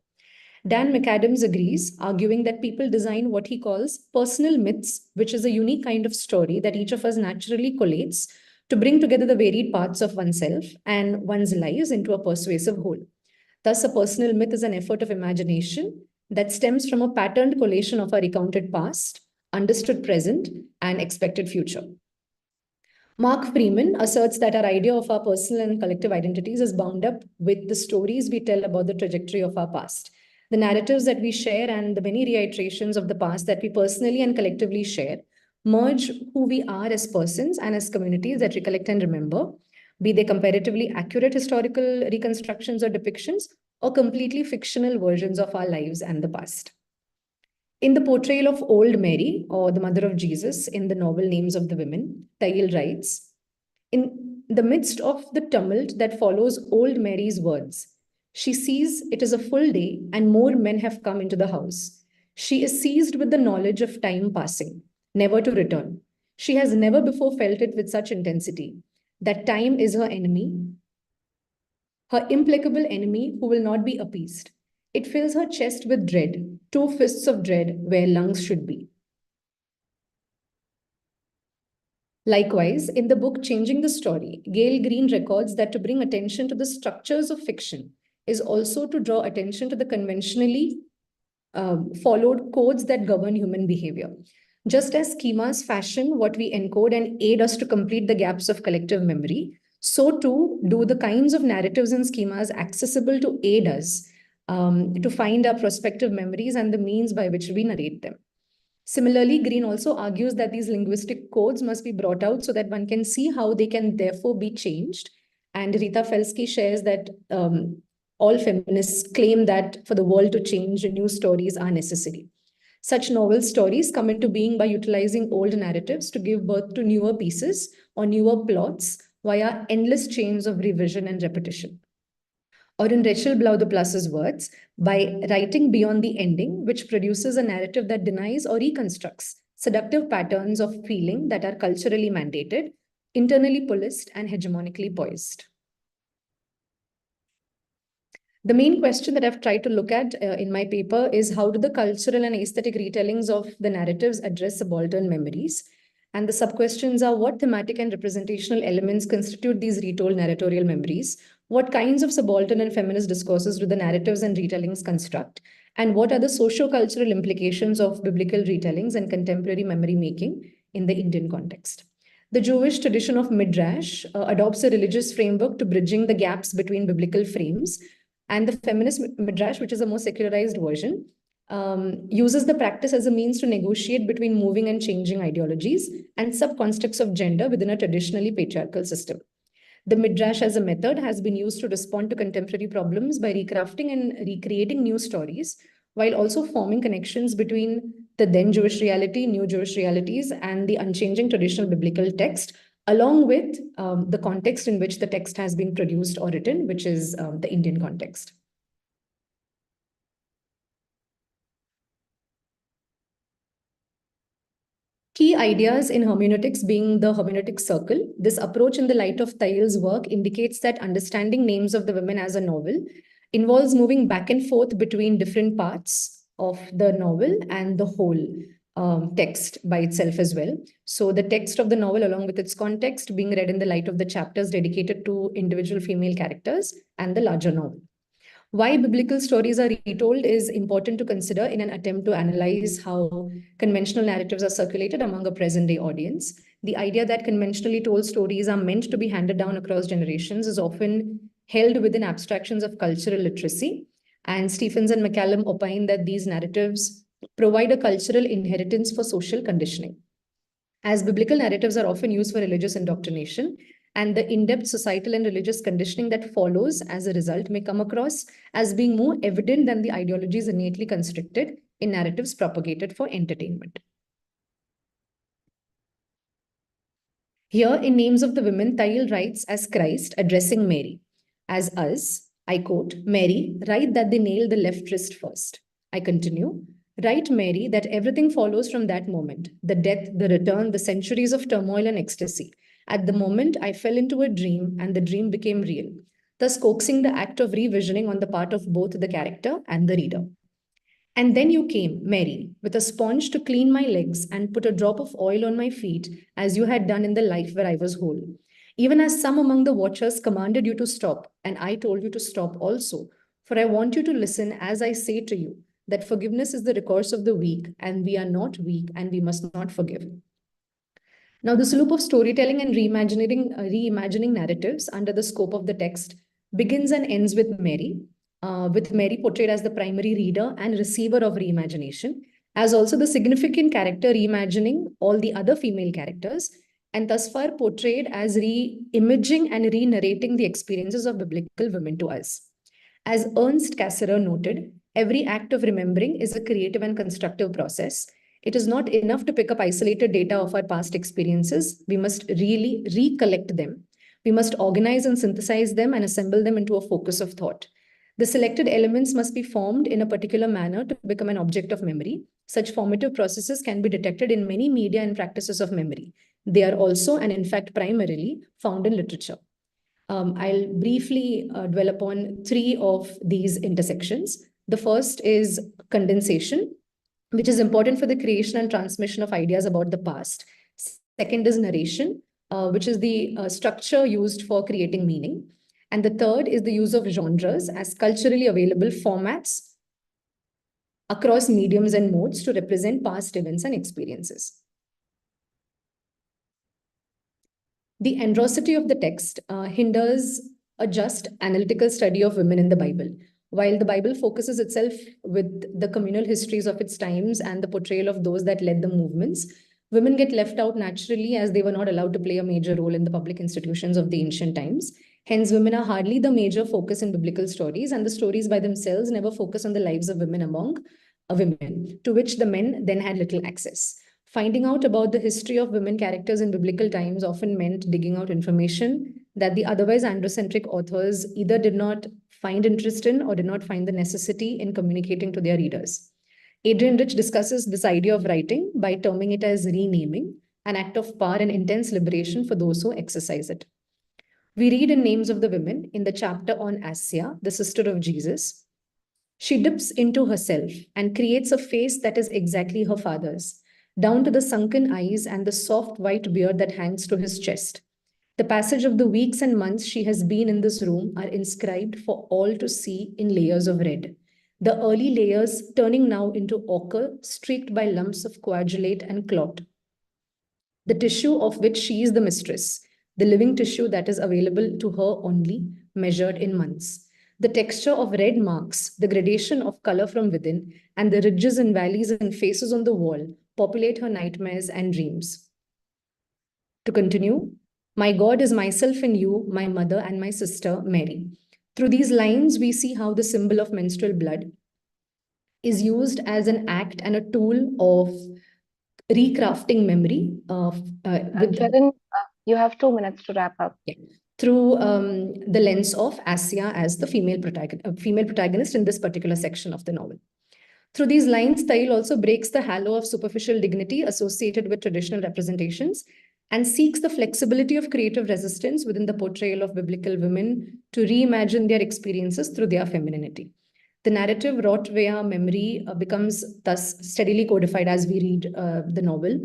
Dan McAdams agrees, arguing that people design what he calls personal myths, which is a unique kind of story that each of us naturally collates to bring together the varied parts of oneself and one's lives into a persuasive whole. Thus, a personal myth is an effort of imagination that stems from a patterned collation of our recounted past, understood present, and expected future. Mark Freeman asserts that our idea of our personal and collective identities is bound up with the stories we tell about the trajectory of our past. The narratives that we share and the many reiterations of the past that we personally and collectively share merge who we are as persons and as communities that recollect and remember, be they comparatively accurate historical reconstructions or depictions, or completely fictional versions of our lives and the past. In the portrayal of Old Mary, or the mother of Jesus, in the novel Names of the Women, Thayil writes, in the midst of the tumult that follows Old Mary's words, she sees it is a full day and more men have come into the house. She is seized with the knowledge of time passing, never to return. She has never before felt it with such intensity, that time is her enemy, her implacable enemy who will not be appeased. It fills her chest with dread, 2 fists of dread where lungs should be. Likewise, in the book Changing the Story, Gail Green records that to bring attention to the structures of fiction is also to draw attention to the conventionally followed codes that govern human behavior. Just as schemas fashion what we encode and aid us to complete the gaps of collective memory, so too do the kinds of narratives and schemas accessible to aid us to find our prospective memories and the means by which we narrate them. Similarly, Green also argues that these linguistic codes must be brought out so that one can see how they can therefore be changed. And Rita Felsky shares that all feminists claim that for the world to change, new stories are necessary. Such novel stories come into being by utilizing old narratives to give birth to newer pieces or newer plots via endless chains of revision and repetition. or in Rachel Blau de Plus's words, by writing beyond the ending, which produces a narrative that denies or reconstructs seductive patterns of feeling that are culturally mandated, internally policed, and hegemonically poised. The main question that I've tried to look at in my paper is how do the cultural and aesthetic retellings of the narratives address subaltern memories? And the sub-questions are what thematic and representational elements constitute these retold narratorial memories? What kinds of subaltern and feminist discourses do the narratives and retellings construct? And what are the socio-cultural implications of biblical retellings and contemporary memory making in the Indian context? The Jewish tradition of Midrash adopts a religious framework to bridging the gaps between biblical frames, and the feminist Midrash, which is a more secularized version, uses the practice as a means to negotiate between moving and changing ideologies and sub-constructs of gender within a traditionally patriarchal system. The Midrash as a method has been used to respond to contemporary problems by recrafting and recreating new stories, while also forming connections between the then Jewish reality, new Jewish realities, and the unchanging traditional biblical text, along with the context in which the text has been produced or written, which is the Indian context. Key ideas in hermeneutics being the hermeneutic circle. This approach in the light of Thayil's work indicates that understanding names of the women as a novel involves moving back and forth between different parts of the novel and the whole text by itself as well. So the text of the novel along with its context being read in the light of the chapters dedicated to individual female characters and the larger novel. Why biblical stories are retold is important to consider in an attempt to analyze how conventional narratives are circulated among a present-day audience. The idea that conventionally told stories are meant to be handed down across generations is often held within abstractions of cultural literacy. And Stephens and McCallum opine that these narratives provide a cultural inheritance for social conditioning. As biblical narratives are often used for religious indoctrination, and the in-depth societal and religious conditioning that follows as a result may come across as being more evident than the ideologies innately constricted in narratives propagated for entertainment. Here, in Names of the Women, Thayil writes as Christ addressing Mary. As us, I quote, Mary, write that they nail the left wrist first. I continue, write Mary that everything follows from that moment, the death, the return, the centuries of turmoil and ecstasy. At the moment, I fell into a dream and the dream became real, thus coaxing the act of revisioning on the part of both the character and the reader. And then you came, Mary, with a sponge to clean my legs and put a drop of oil on my feet, as you had done in the life where I was whole. Even as some among the watchers commanded you to stop, and I told you to stop also, for I want you to listen as I say to you, that forgiveness is the recourse of the weak, and we are not weak, and we must not forgive. Now, this loop of storytelling and reimagining narratives under the scope of the text begins and ends with Mary portrayed as the primary reader and receiver of reimagination, as also the significant character reimagining all the other female characters, and thus far portrayed as re-imaging and re-narrating the experiences of biblical women to us. As Ernst Cassirer noted, every act of remembering is a creative and constructive process. It is not enough to pick up isolated data of our past experiences. We must really recollect them. We must organize and synthesize them and assemble them into a focus of thought. The selected elements must be formed in a particular manner to become an object of memory. Such formative processes can be detected in many media and practices of memory. They are also, and in fact primarily, found in literature. I'll briefly dwell upon three of these intersections. The first is condensation, which is important for the creation and transmission of ideas about the past. Second is narration, which is the structure used for creating meaning. And the third is the use of genres as culturally available formats across mediums and modes to represent past events and experiences. The androcity of the text hinders a just analytical study of women in the Bible. While the Bible focuses itself with the communal histories of its times and the portrayal of those that led the movements, women get left out naturally as they were not allowed to play a major role in the public institutions of the ancient times. Hence, women are hardly the major focus in biblical stories, and the stories by themselves never focus on the lives of women among women, to which the men then had little access. Finding out about the history of women characters in biblical times often meant digging out information that the otherwise androcentric authors either did not find interest in or did not find the necessity in communicating to their readers. Adrian Rich discusses this idea of writing by terming it as renaming, an act of power and intense liberation for those who exercise it. We read in Names of the Women in the chapter on Asya, the sister of Jesus. She dips into herself and creates a face that is exactly her father's, down to the sunken eyes and the soft white beard that hangs to his chest. The passage of the weeks and months she has been in this room are inscribed for all to see in layers of red. The early layers turning now into ochre, streaked by lumps of coagulate and clot. The tissue of which she is the mistress, the living tissue that is available to her only, measured in months. The texture of red marks, the gradation of color from within, and the ridges and valleys and faces on the wall populate her nightmares and dreams. To continue, my God is myself in you, my mother and my sister, Mary. Through these lines, we see how the symbol of menstrual blood is used as an act and a tool of recrafting memory. Jerin, you have 2 minutes to wrap up. Yeah. Through the lens of Asya as the female protagonist in this particular section of the novel. Through these lines, Thayil also breaks the halo of superficial dignity associated with traditional representations and seeks the flexibility of creative resistance within the portrayal of biblical women to reimagine their experiences through their femininity. The narrative wrought via memory becomes thus steadily codified as we read the novel,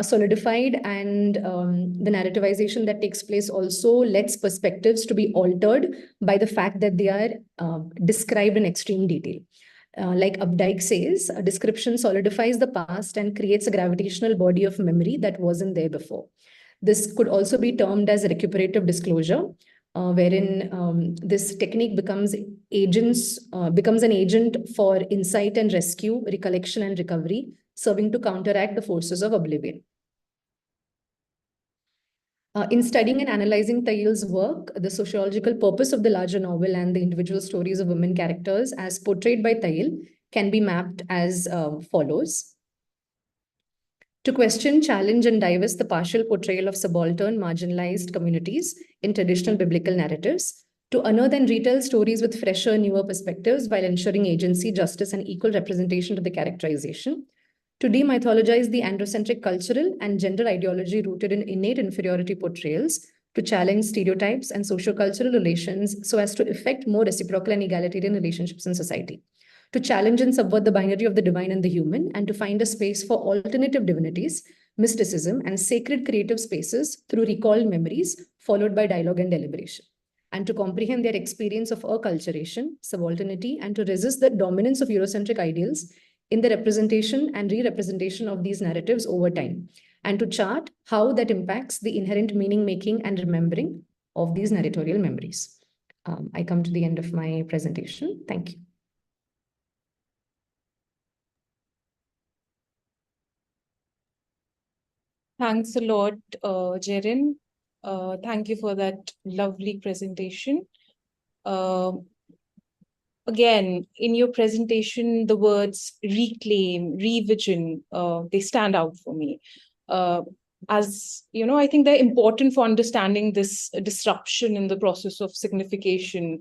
solidified, and the narrativization that takes place also lets perspectives to be altered by the fact that they are described in extreme detail. Like Updike says, a description solidifies the past and creates a gravitational body of memory that wasn't there before. This could also be termed as recuperative disclosure, wherein this technique becomes an agent for insight and rescue, recollection and recovery, serving to counteract the forces of oblivion. In studying and analyzing Thayil's work, the sociological purpose of the larger novel and the individual stories of women characters as portrayed by Thayil can be mapped as follows. To question, challenge, and divest the partial portrayal of subaltern, marginalized communities in traditional biblical narratives, to unearth and retell stories with fresher, newer perspectives while ensuring agency, justice, and equal representation to the characterization, to demythologize the androcentric cultural and gender ideology rooted in innate inferiority portrayals, to challenge stereotypes and sociocultural relations so as to effect more reciprocal and egalitarian relationships in society, to challenge and subvert the binary of the divine and the human, and to find a space for alternative divinities, mysticism, and sacred creative spaces through recalled memories, followed by dialogue and deliberation, and to comprehend their experience of acculturation, subalternity, and to resist the dominance of Eurocentric ideals in the representation and re-representation of these narratives over time, and to chart how that impacts the inherent meaning-making and remembering of these narratorial memories. I come to the end of my presentation. Thank you. Thanks a lot, Jerin. Thank you for that lovely presentation. Again, in your presentation, the words reclaim, revision, they stand out for me. As you know, I think they're important for understanding this disruption in the process of signification,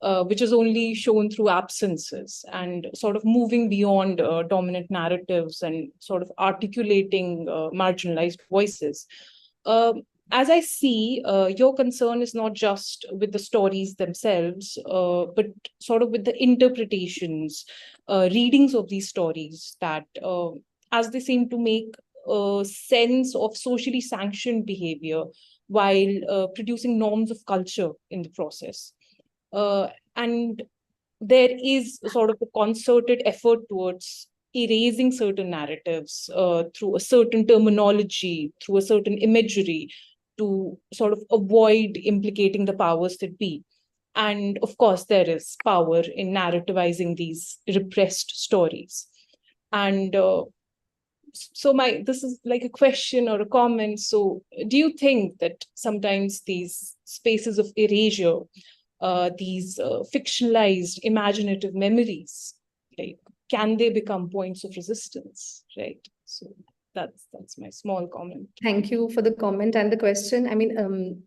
which is only shown through absences and sort of moving beyond dominant narratives and sort of articulating marginalized voices. As I see, your concern is not just with the stories themselves, but sort of with the interpretations, readings of these stories that, as they seem to make a sense of socially sanctioned behavior while producing norms of culture in the process. And there is sort of a concerted effort towards erasing certain narratives through a certain terminology, through a certain imagery, to sort of avoid implicating the powers that be. And of course, there is power in narrativizing these repressed stories. And so this is like a question or a comment. So do you think that sometimes these spaces of erasure, these fictionalized imaginative memories, like, can they become points of resistance, right? So that's my small comment. Thank you for the comment and the question. I mean,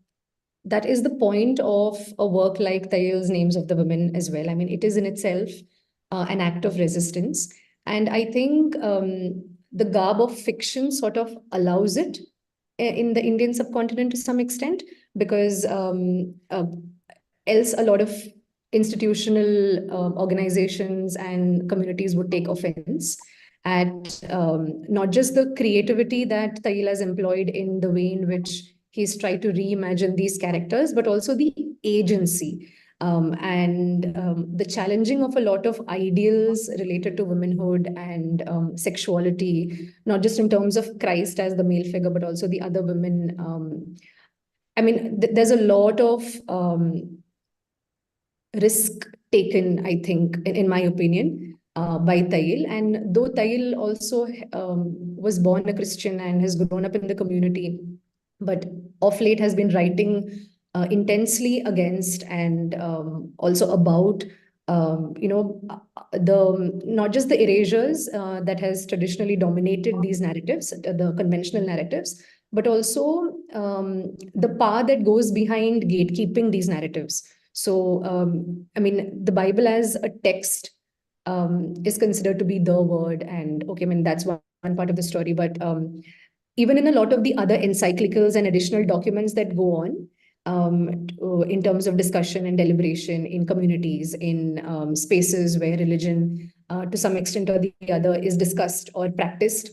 that is the point of a work like Thayil's Names of the Women as well. I mean, it is in itself an act of resistance. And I think the garb of fiction sort of allows it in the Indian subcontinent to some extent, because else a lot of institutional organizations and communities would take offense at not just the creativity that Thayil has employed in the way in which he's tried to reimagine these characters, but also the agency and the challenging of a lot of ideals related to womanhood and sexuality, not just in terms of Christ as the male figure, but also the other women. I mean, there's a lot of risk taken, I think, in my opinion, by Thayil. And though Thayil also was born a Christian and has grown up in the community, but of late has been writing intensely against and also about the not just the erasures that has traditionally dominated these narratives, the conventional narratives, but also the power that goes behind gatekeeping these narratives. So, I mean, the Bible as a text is considered to be the word, and okay, I mean, that's one part of the story, but even in a lot of the other encyclicals and additional documents that go on in terms of discussion and deliberation in communities, in spaces where religion to some extent or the other is discussed or practiced,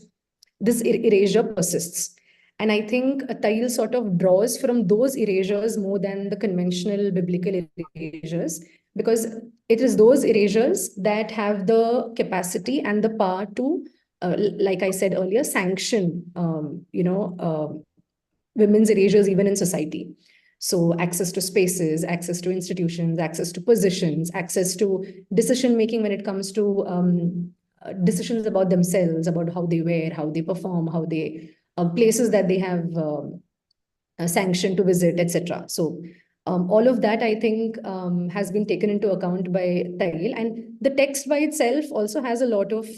this erasure persists. And I think Thayil sort of draws from those erasures more than the conventional biblical erasures, because it is those erasures that have the capacity and the power to, like I said earlier, sanction, women's erasures even in society. So access to spaces, access to institutions, access to positions, access to decision-making when it comes to decisions about themselves, about how they wear, how they perform, how they places that they have sanctioned to visit, etc. So all of that, I think, has been taken into account by Thayil. And the text by itself also has a lot of,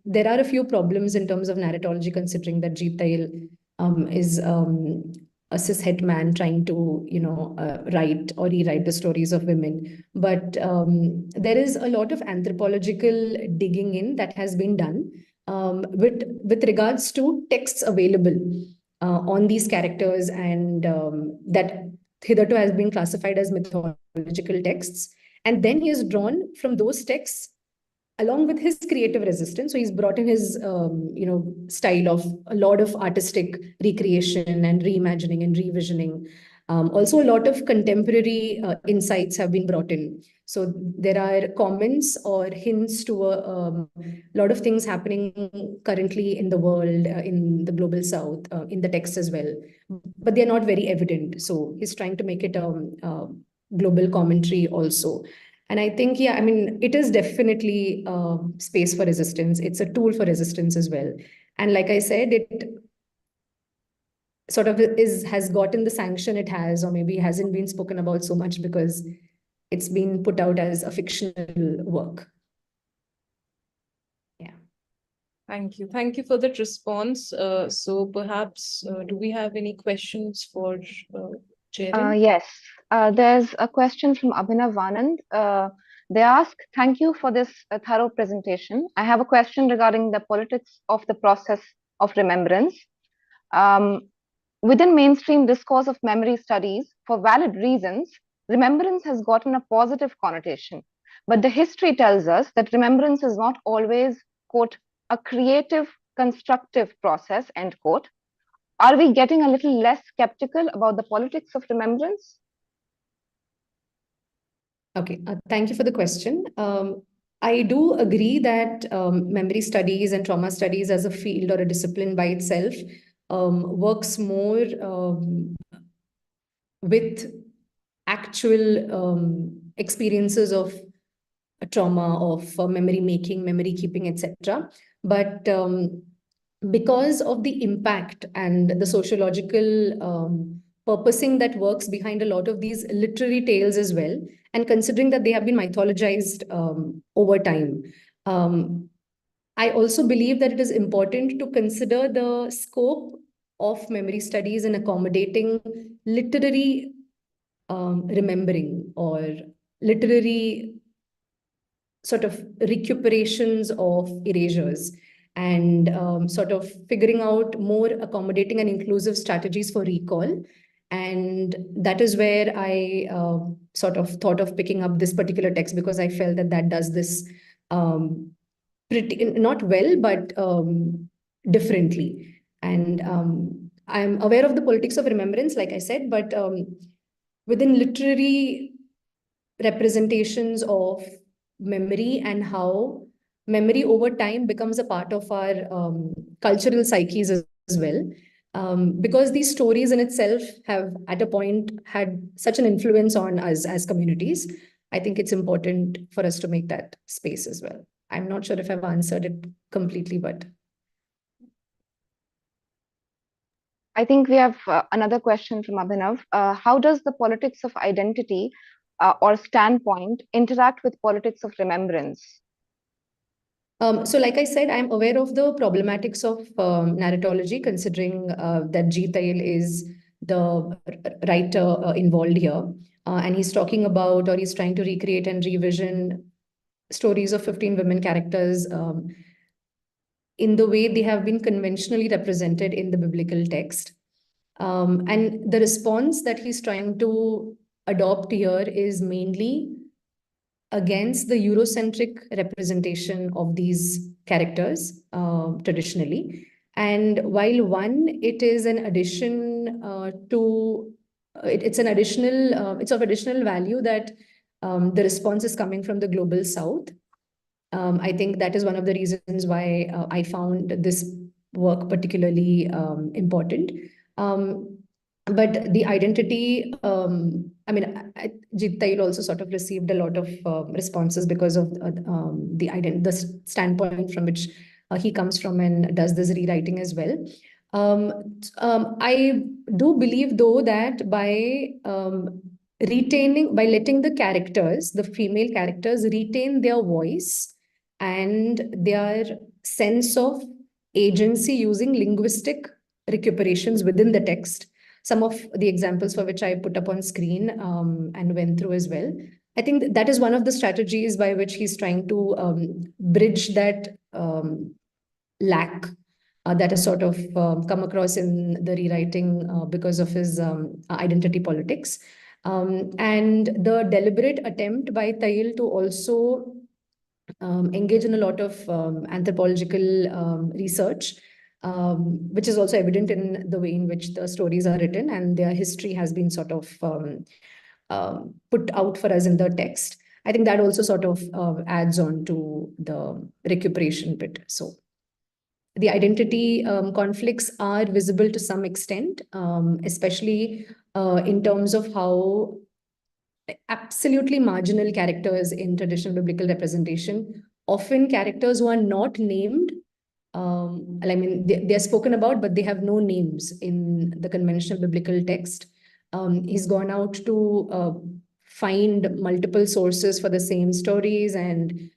there are a few problems in terms of narratology, considering that Jeet Thayil is a cishet man trying to, write or rewrite the stories of women. But there is a lot of anthropological digging in that has been done with regards to texts available on these characters, and that hitherto has been classified as mythological texts. And then he has drawn from those texts along with his creative resistance. So he's brought in his, style of a lot of artistic recreation and reimagining and revisioning. Also, a lot of contemporary insights have been brought in. So there are comments or hints to a lot of things happening currently in the world, in the global south, in the text as well. But they're not very evident. So he's trying to make it a global commentary also. And I think, it is definitely a space for resistance. It's a tool for resistance as well. And like I said, it sort of has gotten the sanction it has, or maybe hasn't been spoken about so much because it's been put out as a fictional work. Yeah. Thank you. Thank you for that response. So perhaps, do we have any questions for Jerin? Yes, there's a question from Abhinav Anand. They ask, thank you for this thorough presentation. I have a question regarding the politics of the process of remembrance. Within mainstream discourse of memory studies, for valid reasons, remembrance has gotten a positive connotation. But the history tells us that remembrance is not always, quote, a creative, constructive process, end quote. Are we getting a little less skeptical about the politics of remembrance? Okay, thank you for the question. I do agree that memory studies and trauma studies as a field or a discipline by itself works more with actual experiences of trauma, of memory making, memory keeping, etc. But because of the impact and the sociological purposing that works behind a lot of these literary tales as well, and considering that they have been mythologized over time, I also believe that it is important to consider the scope of memory studies in accommodating literary remembering or literary sort of recuperations of erasures, and sort of figuring out more accommodating and inclusive strategies for recall. And that is where I sort of thought of picking up this particular text, because I felt that that does this pretty, not well, but differently. And I'm aware of the politics of remembrance, like I said, but within literary representations of memory and how memory over time becomes a part of our cultural psyches as well. Because these stories in itself have at a point had such an influence on us as communities, I think it's important for us to make that space as well. I'm not sure if I've answered it completely, but. I think we have another question from Abhinav. How does the politics of identity or standpoint interact with politics of remembrance? So like I said, I'm aware of the problematics of narratology, considering that Thayil is the writer involved here. And he's talking about, or he's trying to recreate and revision stories of 15 women characters in the way they have been conventionally represented in the biblical text. And the response that he's trying to adopt here is mainly against the Eurocentric representation of these characters traditionally. And while one, it is an addition it's an additional, it's of additional value that the response is coming from the global South. I think that is one of the reasons why I found this work particularly important. But the identity, I mean, Jeet Thayil also sort of received a lot of responses because of the standpoint from which he comes from and does this rewriting as well. I do believe, though, that by letting the characters, the female characters, retain their voice and their sense of agency using linguistic recuperations within the text, some of the examples for which I put up on screen and went through as well. I think that is one of the strategies by which he's trying to bridge that lack that has sort of come across in the rewriting because of his identity politics. And the deliberate attempt by Thayil to also engage in a lot of anthropological research, which is also evident in the way in which the stories are written, and their history has been sort of put out for us in the text. I think that also sort of adds on to the recuperation bit. So the identity conflicts are visible to some extent, especially in terms of how absolutely marginal characters in traditional biblical representation, often characters who are not named, I mean, they're spoken about, but they have no names in the conventional biblical text. He's gone out to find multiple sources for the same stories, and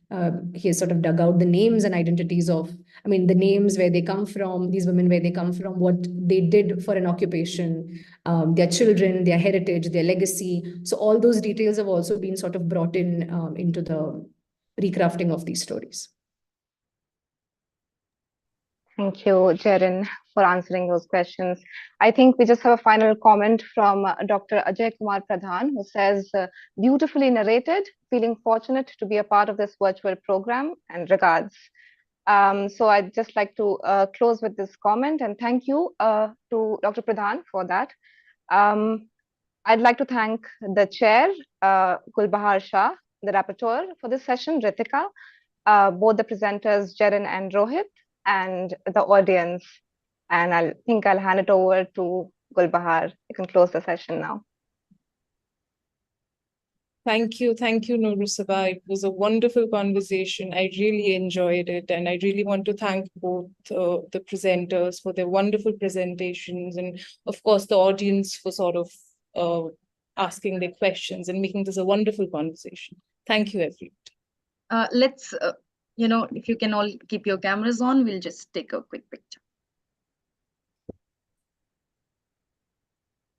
he has sort of dug out the names and identities of, I mean, the names, where they come from, these women, where they come from, what they did for an occupation, their children, their heritage, their legacy. So all those details have also been sort of brought in into the recrafting of these stories. Thank you, Jerin, for answering those questions. I think we just have a final comment from Dr. Ajay Kumar Pradhan, who says, beautifully narrated, feeling fortunate to be a part of this virtual program, and regards. So I'd just like to close with this comment, and thank you to Dr. Pradhan for that. I'd like to thank the chair, Gulbahar Shah, the rapporteur for this session, Ritika, both the presenters, Jerin and Rohit, and the audience. And I think I'll hand it over to Gulbahar. You can close the session now. Thank you, Noorussabah. It was a wonderful conversation. I really enjoyed it, and I really want to thank both the presenters for their wonderful presentations, and of course the audience for sort of asking their questions and making this a wonderful conversation. Thank you, everyone. Let's, if you can all keep your cameras on, we'll just take a quick picture.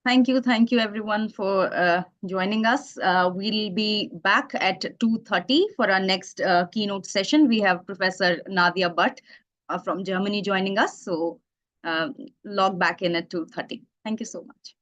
Thank you everyone for joining us. We'll be back at 2:30 for our next keynote session. We have Professor Nadia Bhatt from Germany joining us. So log back in at 2:30. Thank you so much.